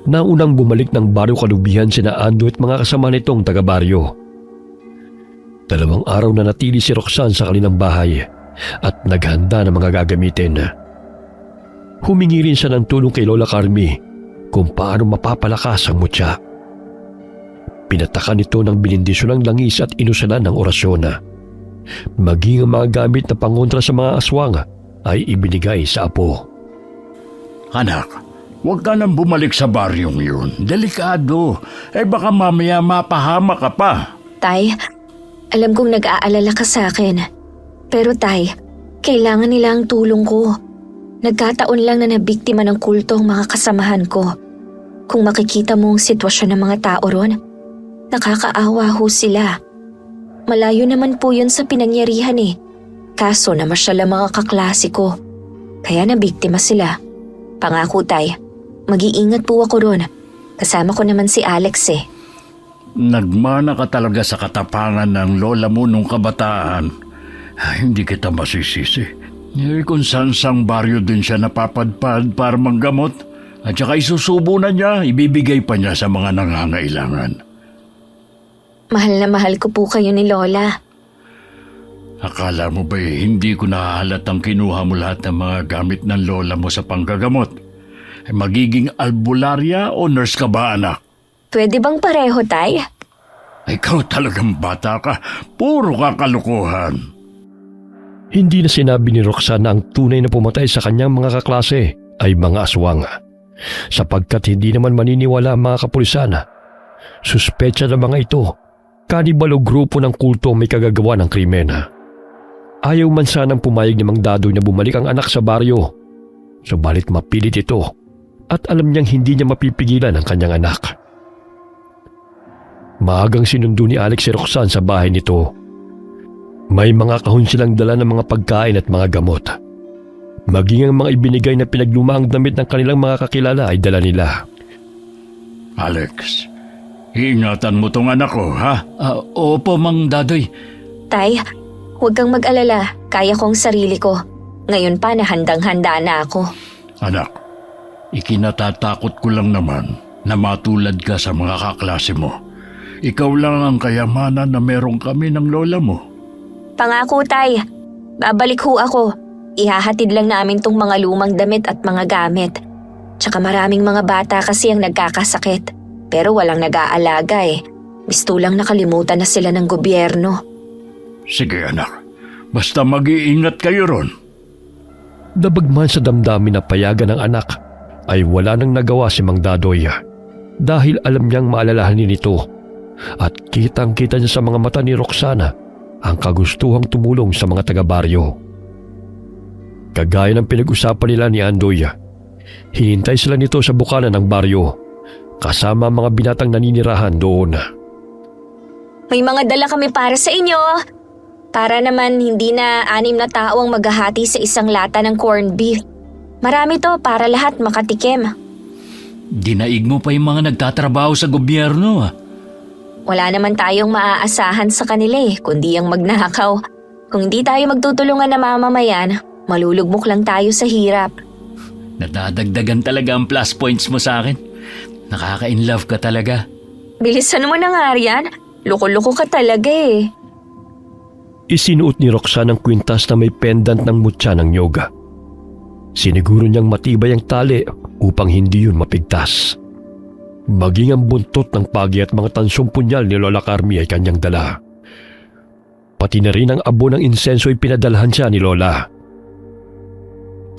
Naunang bumalik ng Baryo Kalubihan sina Ando at mga kasama nitong taga-baryo. 2 araw na natili si Roxanne sa kanilang bahay at naghanda ng mga gagamitin. Humingi rin siya ng tulong kay Lola Carmi kung paano mapapalakas ang mutya. Pinatakan nito ng binindisyon ng langis at inusalan ng orasyon. Maging ang mga gamit na pangontra sa mga aswang ay ibinigay sa apo. Anak, huwag ka nang bumalik sa baryong yun. Delikado. Baka mamaya mapahama ka pa. Tay, alam kong nag-aalala ka sa akin. Pero Tay, kailangan nila ang tulong ko. Nagkataon lang na nabiktima ng kulto ang mga kasamahan ko. Kung makikita mo ang sitwasyon ng mga tao ron, nakakaawa ho sila. Malayo naman po yun sa pinangyarihan eh. Kaso namasyal ang mga kaklase ko. Kaya nabiktima sila. Pangako Tay, Mag-iingat po ako ron. Kasama ko naman si Alex eh. Nagmana ka talaga sa katapangan ng lola mo nung kabataan. Hindi kita masisisi. Kung saan-sang baryo din siya napapadpad para manggamot. At saka isusubo na niya, ibibigay pa niya sa mga nangangailangan. Mahal na mahal ko po kayo ni Lola. Akala mo ba hindi ko nahahalatang kinuha mo lahat ng mga gamit ng lola mo sa panggagamot? Magiging albularya o nurse ka ba, anak? Pwede bang pareho, Tay? Ikaw talagang bata ka. Puro kakalukuhan. Hindi na sinabi ni Roxanne na ang tunay na pumatay sa kanyang mga kaklase ay mga aswang. Sapagkat hindi naman maniniwala ang mga kapulisan. Suspecha ng mga ito, kanibal o grupo ng kulto may kagagawa ng krimen. Ayaw man sanang pumayag ni Mang Dadoy na bumalik ang anak sa baryo. Subalit mapilit ito at alam niyang hindi niya mapipigilan ang kanyang anak. Maagang sinundo ni Alex si Roxanne sa bahay nito. May mga kahon silang dala ng mga pagkain at mga gamot. Maging ang mga ibinigay na pinaglumaang damit ng kanilang mga kakilala ay dala nila. Alex, iingatan mo tong anak ko, ha? Opo, Mang Dadoy. Tay, huwag kang mag-alala. Kaya kong sarili ko. Ngayon pa na handang-handa na ako. Anak, ikinatatakot ko lang naman na matulad ka sa mga kaklase mo. Ikaw lang ang kayamanan na meron kami ng lola mo. Pangako, Tay. Babalik ho ako. Ihahatid lang namin tong mga lumang damit at mga gamit. Tsaka maraming mga bata kasi ang nagkakasakit. Pero walang nag-aalaga eh. Mistulang nakalimutan na sila ng gobyerno. Sige anak, basta mag-iingat kayo ron. Dabagman sa damdamin na payagan ng anak ay wala nang nagawa si Mang Dadoy dahil alam niyang maalalahanin ito at kitang-kita niya sa mga mata ni Roxana ang kagustuhang tumulong sa mga taga-baryo. Kagaya ng pinag-usapan nila ni Andoy, hinintay sila nito sa bukana ng baryo kasama mga binatang naninirahan doon. May mga dala kami para sa inyo. Para naman hindi na 6 na tao ang maghahati sa isang lata ng corned beef. Marami to para lahat makatikim. Dinaig mo pa yung mga nagtatrabaho sa gobyerno. Wala naman tayong maaasahan sa kanila kundi ang magnakaw. Kung hindi tayo magtutulungan na mamamayan, malulugmok lang tayo sa hirap. Nadadagdagan talaga ang plus points mo sa akin. Nakaka-inlove ka talaga. Bilisan mo na nga, Rian. Loko-loko ka talaga eh. Isinuot ni Roxanne ang kwintas na may pendant ng mutya ng yoga. Siniguro niyang matibay ang tali upang hindi yun mapigtas. Maging ang buntot ng pagi at mga tansong punyal ni Lola Carmi ay kanyang dala. Pati na rin ang abo ng insenso ay pinadalhan siya ni Lola.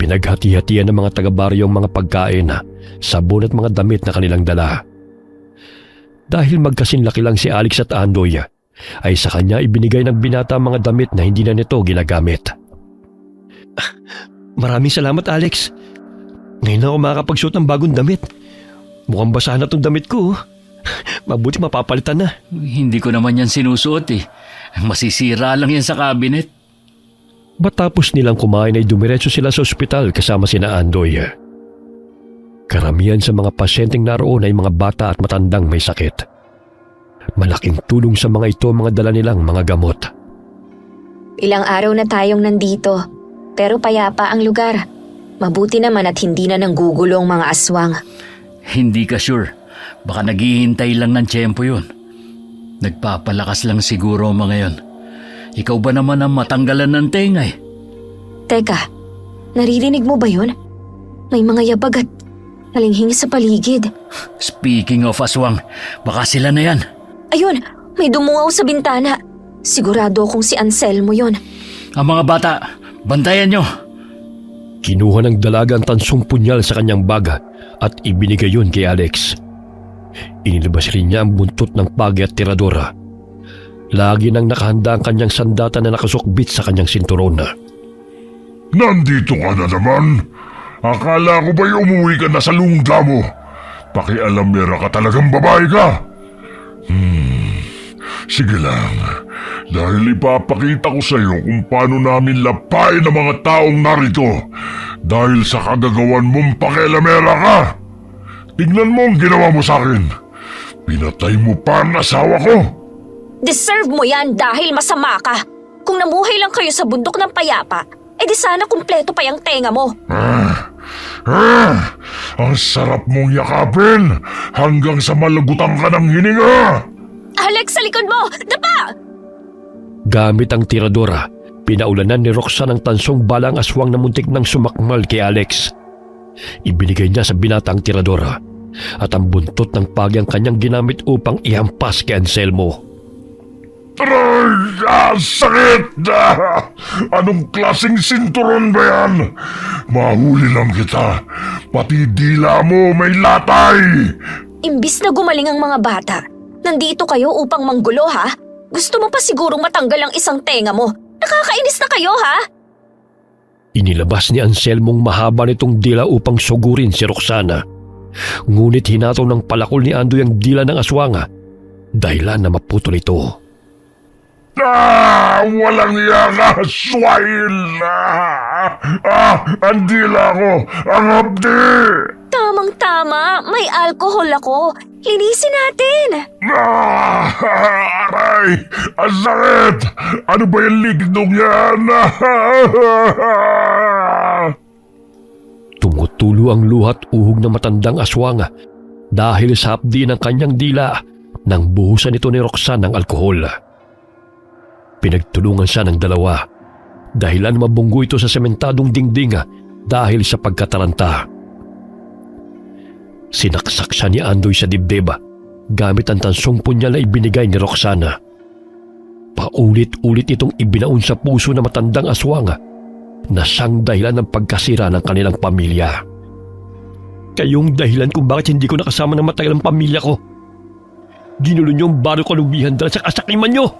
Pinaghati-hatian ng mga taga-baryo ang mga pagkain, sabon at mga damit na kanilang dala. Dahil magkasinlaki lang si Alex at Andoy, ay sa kanya ibinigay ng binata ang mga damit na hindi na nito ginagamit. Maraming salamat, Alex. Ngayon na ako makakapagsuot ng bagong damit. Mukhang basahan na tong damit ko. Mabuti mapapalitan na. Hindi ko naman yan sinusuot eh. Masisira lang yan sa cabinet. Matapos nilang kumain ay dumiretso sila sa ospital kasama sina Andoy. Karamihan sa mga pasyenteng naroon ay mga bata at matandang may sakit. Malaking tulong sa mga ito ang mga dala nilang mga gamot. Ilang araw na tayong nandito, pero payapa ang lugar. Mabuti naman at hindi na nanggugulo ang mga aswang. Hindi ka sure. Baka naghihintay lang ng tiyempo yun. Nagpapalakas lang siguro mga yon. Ikaw ba naman ang matanggalan ng tenga eh? Teka, naririnig mo ba yun? May mga yabag at nalinghing sa paligid. Speaking of aswang, baka sila na yan. Ayun, may dumungaw sa bintana. Sigurado kung si Anselmo yon. Ang mga bata, bantayan nyo. Kinuha ng dalaga ang tansong punyal sa kanyang baga at ibinigay yun kay Alex. Inilabas rin niya ang buntot ng pagi at tiradora. Lagi nang nakahanda ang kanyang sandata na nakasukbit sa kanyang sinturon. Nandito ka na naman? Akala ko ba'y umuwi ka na sa lungga mo? Pakialamera ka talagang babae ka. Sige lang. Dahil ipapakita ko sa iyo kung paano namin lapain ang mga taong narito dahil sa kagagawan mong pakialamera ka. Tingnan mo ang ginawa mo sa akin. Pinatay mo pa ang asawa ko. Deserve mo yan dahil masama ka. Kung namuhay lang kayo sa bundok ng payapa, di sana kumpleto pa yung tenga mo. Ang sarap mong yakapin hanggang sa malagutan ka ng hininga. Alex, sa likod mo! Dapa! Gamit ang tiradora, pinaulanan ni Roxanne ang tansong balang aswang na muntik nang sumakmal kay Alex. Ibinigay niya sa binata ang tiradora at ang buntot ng pagi ang kanyang ginamit upang ihampas kay Anselmo. Aray! Sakit! Anong klaseng sinturon ba yan? Mahuli lang kita. Pati dila mo may latay. Imbis na gumaling ang mga bata, nandito kayo upang manggulo ha? Gusto mo pa sigurong matanggal ang isang tenga mo? Nakakainis na kayo ha? Inilabas ni Anselmong mahaba nitong dila upang sugurin si Roxana. Ngunit hinataw ng palakol ni Andoy ang dila ng aswanga, dahilan na maputol ito. Walang yaka, swine! Ang dila ko, ang hapdi! Tamang-tama, may alkohol ako. Linisin natin. Aray! Ang sakit! Ano ba yung ligdong yan? Tumutulo ang luhat uhog ng matandang aswanga dahil sa hapdi ng kanyang dila nang buhusan ito ni Roxanne ng alkohol. Pinagtulungan siya ng dalawa dahilan mabunggo ito sa sementadong dingding dahil sa pagkataranta. Sinaksak siya ni Andoy sa dibdib gamit ang tansong punyal na ibinigay ni Roxana. Paulit-ulit itong ibinaon sa puso ng matandang aswang na siyang dahilan ng pagkasira ng kanilang pamilya. Kayong dahilan kung bakit hindi ko nakasama ng matagal ang pamilya ko. Ginulo niyo ang baro kalubihan dahil sa kasakiman niyo.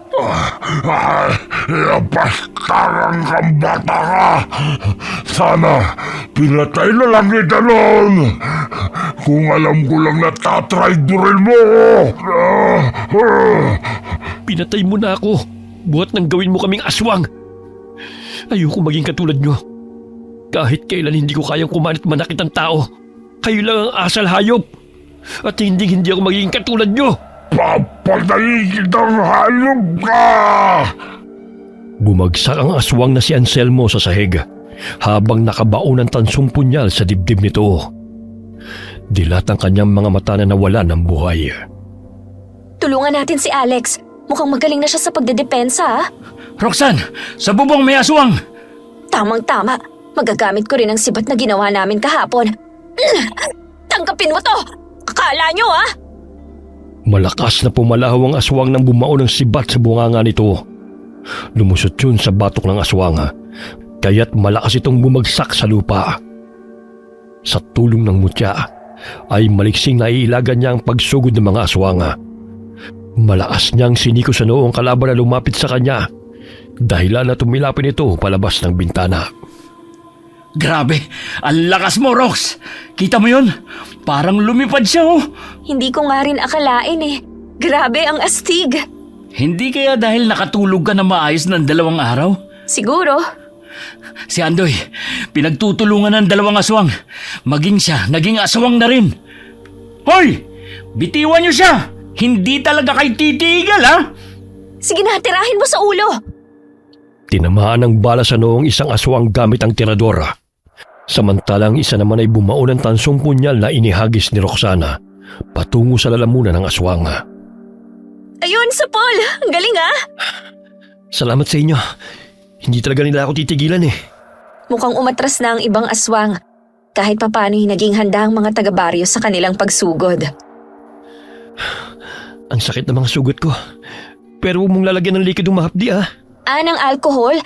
Bastarang kang bata ka! Sana pinatay na lang kita noon! Kung alam ko lang na tatraydurin mo! Pinatay mo na ako, buhat nang gawin mo kaming aswang. Ayoko maging katulad niyo. Kahit kailan hindi ko kayang kumanit manakit ang tao. Kayo lang ang asal hayop. At hindi ako magiging katulad niyo. Papatayin kitang hayop ka! Bumagsak ang aswang na si Anselmo sa sahig habang nakabaon ang tansong punyal sa dibdib nito. Dilat ang kanyang mga mata na nawala ng buhay. Tulungan natin si Alex. Mukhang magaling na siya sa pagdedepensa ha? Roxanne, sa bubong may aswang! Tamang-tama. Magagamit ko rin ang sibat na ginawa namin kahapon. Tanggapin mo to! Akala nyo ha? Malakas na pumalahaw ang aswang nang bumaon ng sibat sa bunganga nito. Lumusot yun sa batok ng aswang, kaya't malakas itong bumagsak sa lupa. Sa tulong ng mutya, ay maliksing naiilagan niya ang pagsugod ng mga aswang. Malakas niyang siniko sa noo ang kalaban na lumapit sa kanya, dahilan na tumilapin ito palabas ng bintana. Grabe, ang lakas mo, Rox! Kita mo yun? Parang lumipad siya, oh! Hindi ko nga rin akalain eh. Grabe ang astig. Hindi kaya dahil nakatulog ka na maayos ng 2 araw? Siguro. Si Andoy, pinagtutulungan ng 2 aswang. Maging siya, naging aswang na rin. Hoy! Bitiwan niyo siya! Hindi talaga kayo titigil, ha? Sige na, tirahin mo sa ulo. Tinamaan ng bala sa noong isang aswang gamit ang tiradora. Samantalang isa naman ay bumaon ng tansong punyal na inihagis ni Roxana patungo sa lalamunan ng aswang. Ayun, sa Paul! Ang galing ha? Salamat sa inyo. Hindi talaga nila ako titigilan eh. Mukhang umatras na ang ibang aswang. Kahit papano'y naging handa ang mga taga-baryo sa kanilang pagsugod. Ang sakit ng mga sugat ko. Pero huwag mong lalagyan ng likidong mahapdi ah. Ng alkohol?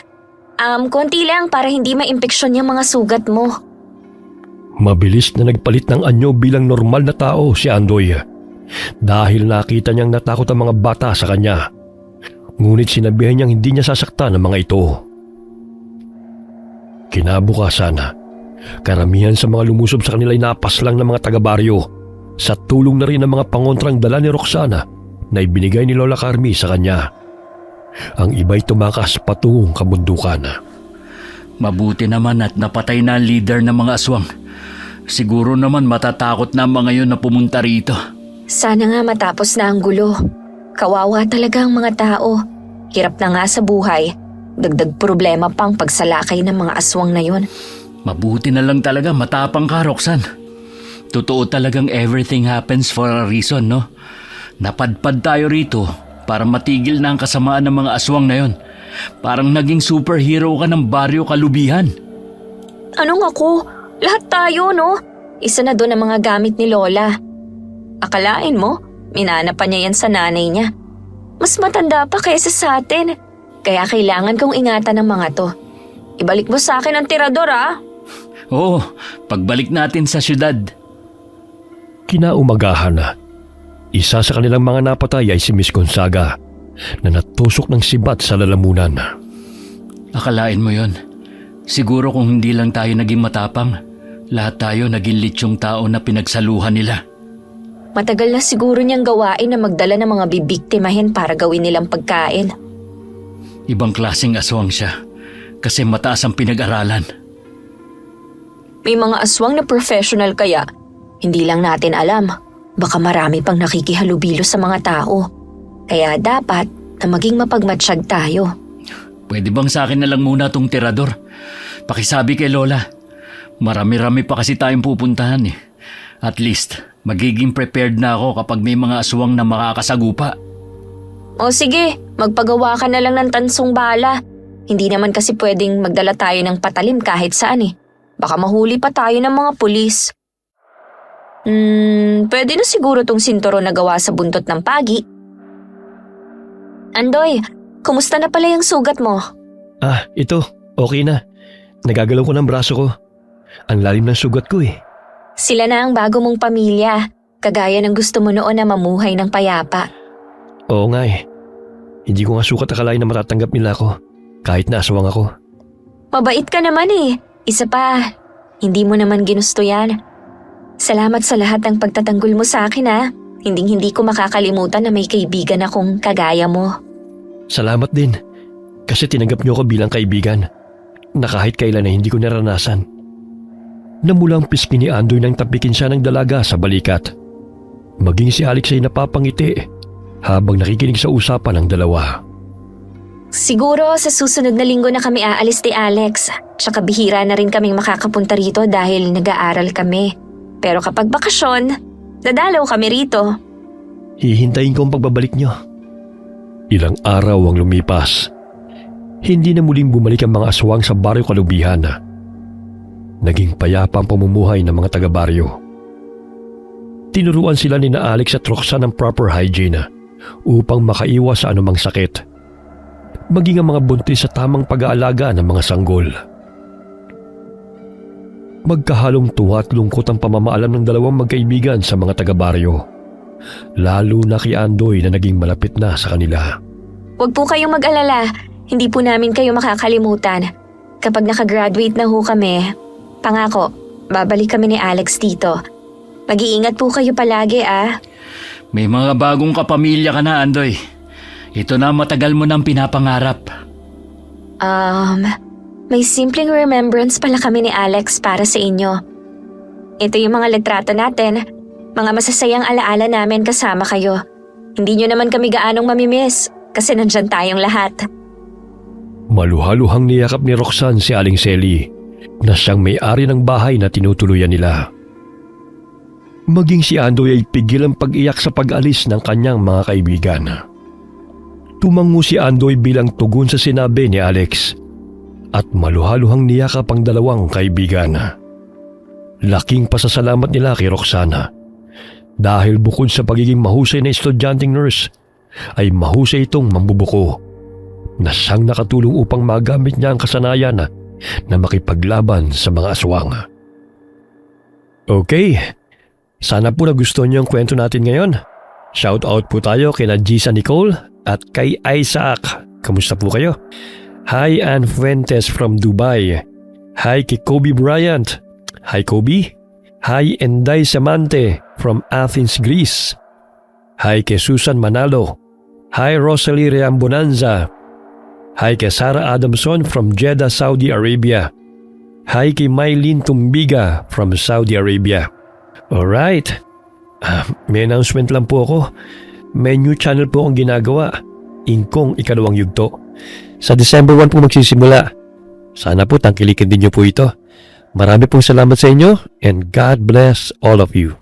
Konti lang para hindi maimpeksyon yung mga sugat mo. Mabilis na nagpalit ng anyo bilang normal na tao si Andoy. Dahil nakita niyang natakot ang mga bata sa kanya. Ngunit sinabihan niyang hindi niya sasaktan ang mga ito. Kinabukasan, karamihan sa mga lumusob sa kanila ay napaslang ng mga taga-baryo sa tulong na rin ng mga pangontrang dala ni Roxana na ibinigay ni Lola Carmi sa kanya. Ang iba'y tumakas patungong kabundukan. Mabuti naman at napatay na ang leader ng mga aswang. Siguro naman matatakot na ang mga yun na pumunta rito. Sana nga matapos na ang gulo. Kawawa talaga ang mga tao. Hirap na nga sa buhay. Dagdag problema pang pagsalakay ng mga aswang na yon. Mabuti na lang talaga matapang ka, Roxanne. Totoo talagang everything happens for a reason, no? Napadpad tayo rito para matigil na ang kasamaan ng mga aswang na yon. Parang naging superhero ka ng baryo Kalubihan. Anong ako? Lahat tayo, no? Isa na doon ang mga gamit ni Lola. Akalain mo, minana pa niya yan sa nanay niya. Mas matanda pa kaysa sa atin. Kaya kailangan kong ingatan ng mga to. Ibalik mo sa akin ang tirador, ah. Oo, pagbalik natin sa syudad. Kinaumagahan na. Isa sa kanilang mga napatay ay si Miss Gonzaga na natusok ng sibat sa lalamunan. Akalain mo yon. Siguro kung hindi lang tayo naging matapang, lahat tayo naging litsyong tao na pinagsaluhan nila. Matagal na siguro niyang gawain na magdala ng mga bibiktimahin para gawin nilang pagkain. Ibang klaseng aswang siya kasi mataas ang pinag-aralan. May mga aswang na professional kaya, hindi lang natin alam. Baka marami pang nakikihalubilo sa mga tao. Kaya dapat na maging mapagmatsyag tayo. Pwede bang sa akin na lang muna tong tirador? Pakisabi kay Lola. Marami-rami pa kasi tayong pupuntahan eh. At least, magiging prepared na ako kapag may mga aswang na makakasagupa. O sige, magpagawa ka na lang ng tansong bala. Hindi naman kasi pwedeng magdala tayo ng patalim kahit saan eh. Baka mahuli pa tayo ng mga pulis. Pwede na siguro tong sinturon na gawa sa buntot ng pagi. Andoy, kumusta na pala yung sugat mo? Ito. Okay na. Nagagalaw ko ng braso ko. Ang lalim ng sugat ko eh. Sila na ang bago mong pamilya. Kagaya ng gusto mo noon na mamuhay ng payapa. Oo nga eh. Hindi ko nga sukat akalain na matatanggap nila ako. Kahit na aswang ako. Mabait ka naman eh. Isa pa, hindi mo naman ginusto yan. Salamat sa lahat ng pagtatanggol mo sa akin ha. Hindi ko makakalimutan na may kaibigan akong kagaya mo. Salamat din. Kasi tinanggap niyo ako bilang kaibigan. Na kahit kailan na hindi ko naranasan. Namulang pisngi ni Andoy nang tapikin siya ng dalaga sa balikat. Maging si Alex ay napapangiti habang nakikinig sa usapan ng dalawa. Siguro sa susunod na linggo na kami aalis ni Alex. Tsaka bihira na rin kaming makakapunta rito dahil nag-aaral kami. Pero kapag bakasyon, dadalaw kami rito. Hihintayin ko ang pagbabalik niyo. Ilang araw ang lumipas. Hindi na muling bumalik ang mga aswang sa baryo Kalubihan. Naging payapa ang pamumuhay ng mga taga-baryo. Tinuruan sila ni na Alex at Roxanne ng proper hygiene upang makaiwas sa anumang sakit. Maging ang mga buntis sa tamang pag-aalaga ng mga sanggol. Magkahalong tuwa at lungkot ang pamamaalam ng dalawang magkaibigan sa mga taga-baryo. Lalo na kay Andoy na naging malapit na sa kanila. Huwag po kayong mag-alala. Hindi po namin kayo makakalimutan. Kapag nakagraduate na ho kami, pangako, babalik kami ni Alex dito. Mag-iingat po kayo palagi ah. May mga bagong kapamilya ka na, Andoy. Ito na matagal mo nang pinapangarap. May simpleng remembrance pala kami ni Alex para sa inyo. Ito yung mga litrato natin. Mga masasayang alaala namin kasama kayo. Hindi nyo naman kami gaanong mamimiss kasi nandyan tayong lahat. Maluhaluhang niyakap ni Roxanne si Aling Selly na siyang may-ari ng bahay na tinutuluyan nila. Maging si Andoy ay pigil ang pag-iyak sa pag-alis ng kanyang mga kaibigan. Tumango si Andoy bilang tugon sa sinabi ni Alex at maluhaluhang niyakap ang dalawang kaibigan. Laking pasasalamat nila kay Roxana dahil bukod sa pagiging mahusay na estudyanteng nurse ay mahusay itong mambubuko na siyang nakatulong upang magamit niya ang kasanayan na makipaglaban sa mga aswang. Okay, sana po nagustuhan niyo ang kwento natin ngayon. Shout out po tayo kina Gisa Nicole at kay Isaac. Kamusta po kayo? Hi Ann Fuentes from Dubai. Hi kay Kobe Bryant. Hi Kobe. Hi Enday Samante from Athens, Greece. Hi kay Susan Manalo. Hi Rosalie Reambonanza. Hi kay Sarah Adamson from Jeddah, Saudi Arabia. Hi kay Mylene Tumbiga from Saudi Arabia. Alright. May announcement lang po ako. May new channel po akong ginagawa. Ingkong Ikalawang Yugto. Sa December 1 po magsisimula. Sana po tangkilikin din niyo po ito. Marami pong salamat sa inyo and God bless all of you.